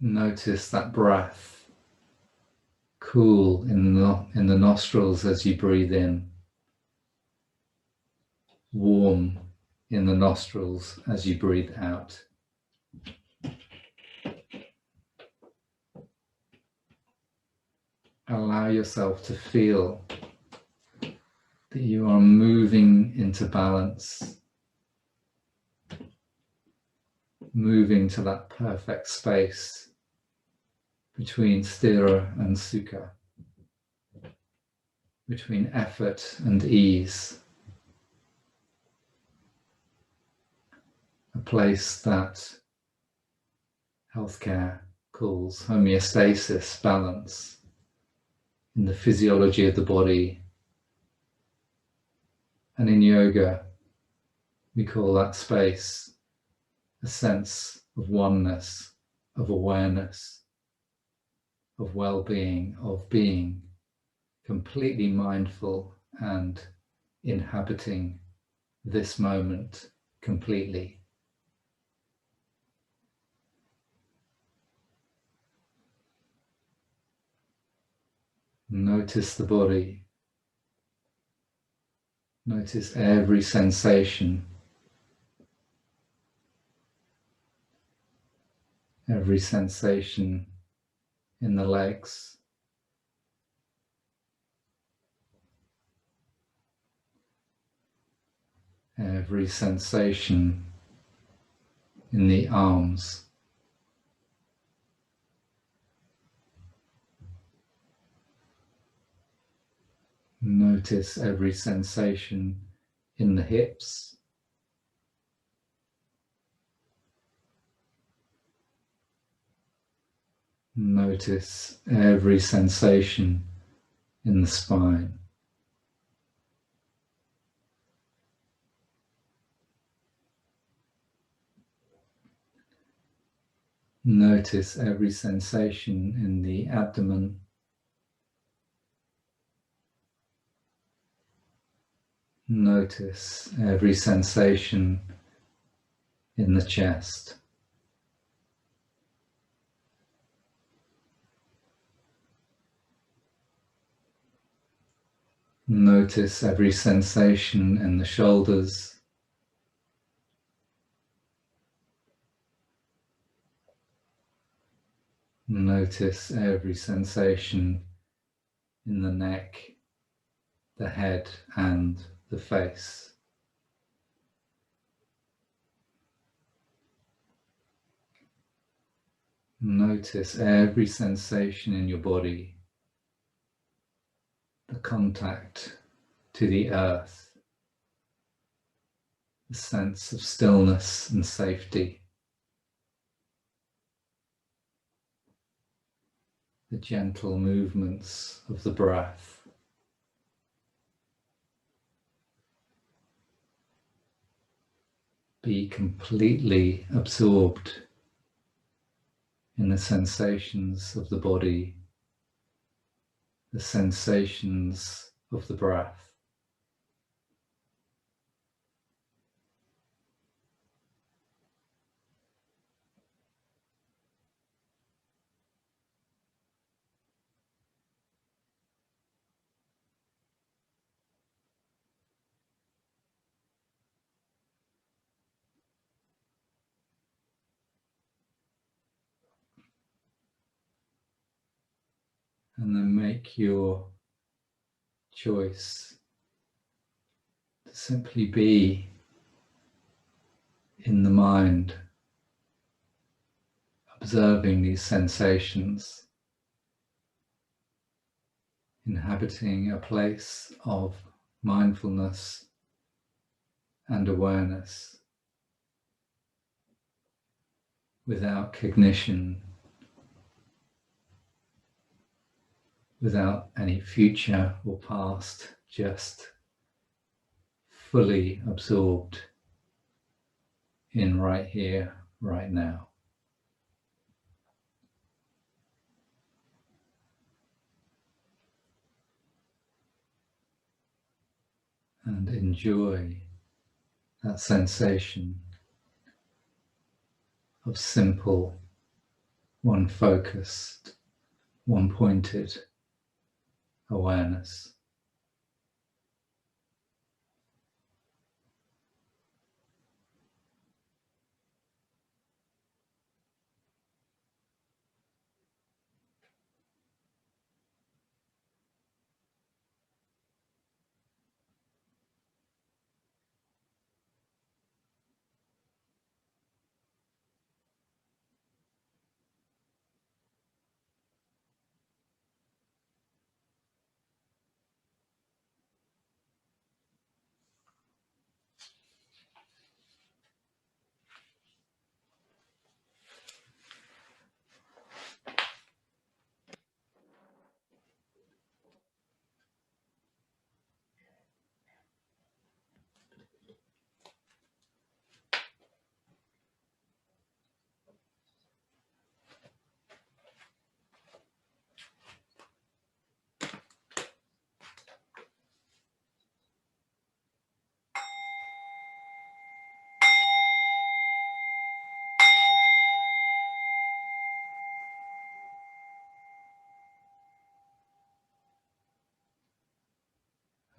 Notice that breath cool in the nostrils as you breathe in, warm in the nostrils as you breathe out. Allow yourself to feel that you are moving into balance, moving to that perfect space between Sthira and Sukha, between effort and ease, a place that healthcare calls homeostasis, balance, in the physiology of the body. And in yoga, we call that space a sense of oneness, of awareness, of well-being, of being completely mindful and inhabiting this moment completely. Notice the body. Notice every sensation, in the legs, every sensation in the arms. Notice every sensation in the hips. Notice every sensation in the spine. Notice every sensation in the abdomen. Notice every sensation in the chest. Notice every sensation in the shoulders. Notice every sensation in the neck, the head, and the face. Notice every sensation in your body, the contact to the earth, the sense of stillness and safety, the gentle movements of the breath. Be completely absorbed in the sensations of the body, the sensations of the breath. And then make your choice to simply be in the mind, observing these sensations, inhabiting a place of mindfulness and awareness without cognition, without any future or past, just fully absorbed in right here, right now. And enjoy that sensation of simple, one focused, one pointed awareness.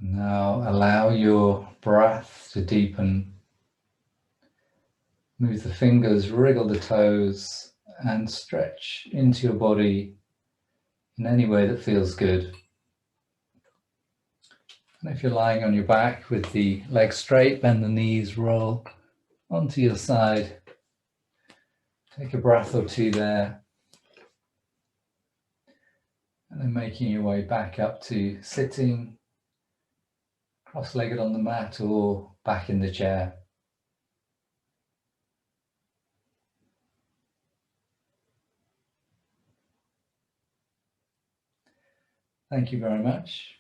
Now allow your breath to deepen. Move the fingers, wriggle the toes, and stretch into your body in any way that feels good. And if you're lying on your back with the legs straight, bend the knees, roll onto your side. Take a breath or two there. And then making your way back up to sitting, cross-legged on the mat or back in the chair. Thank you very much.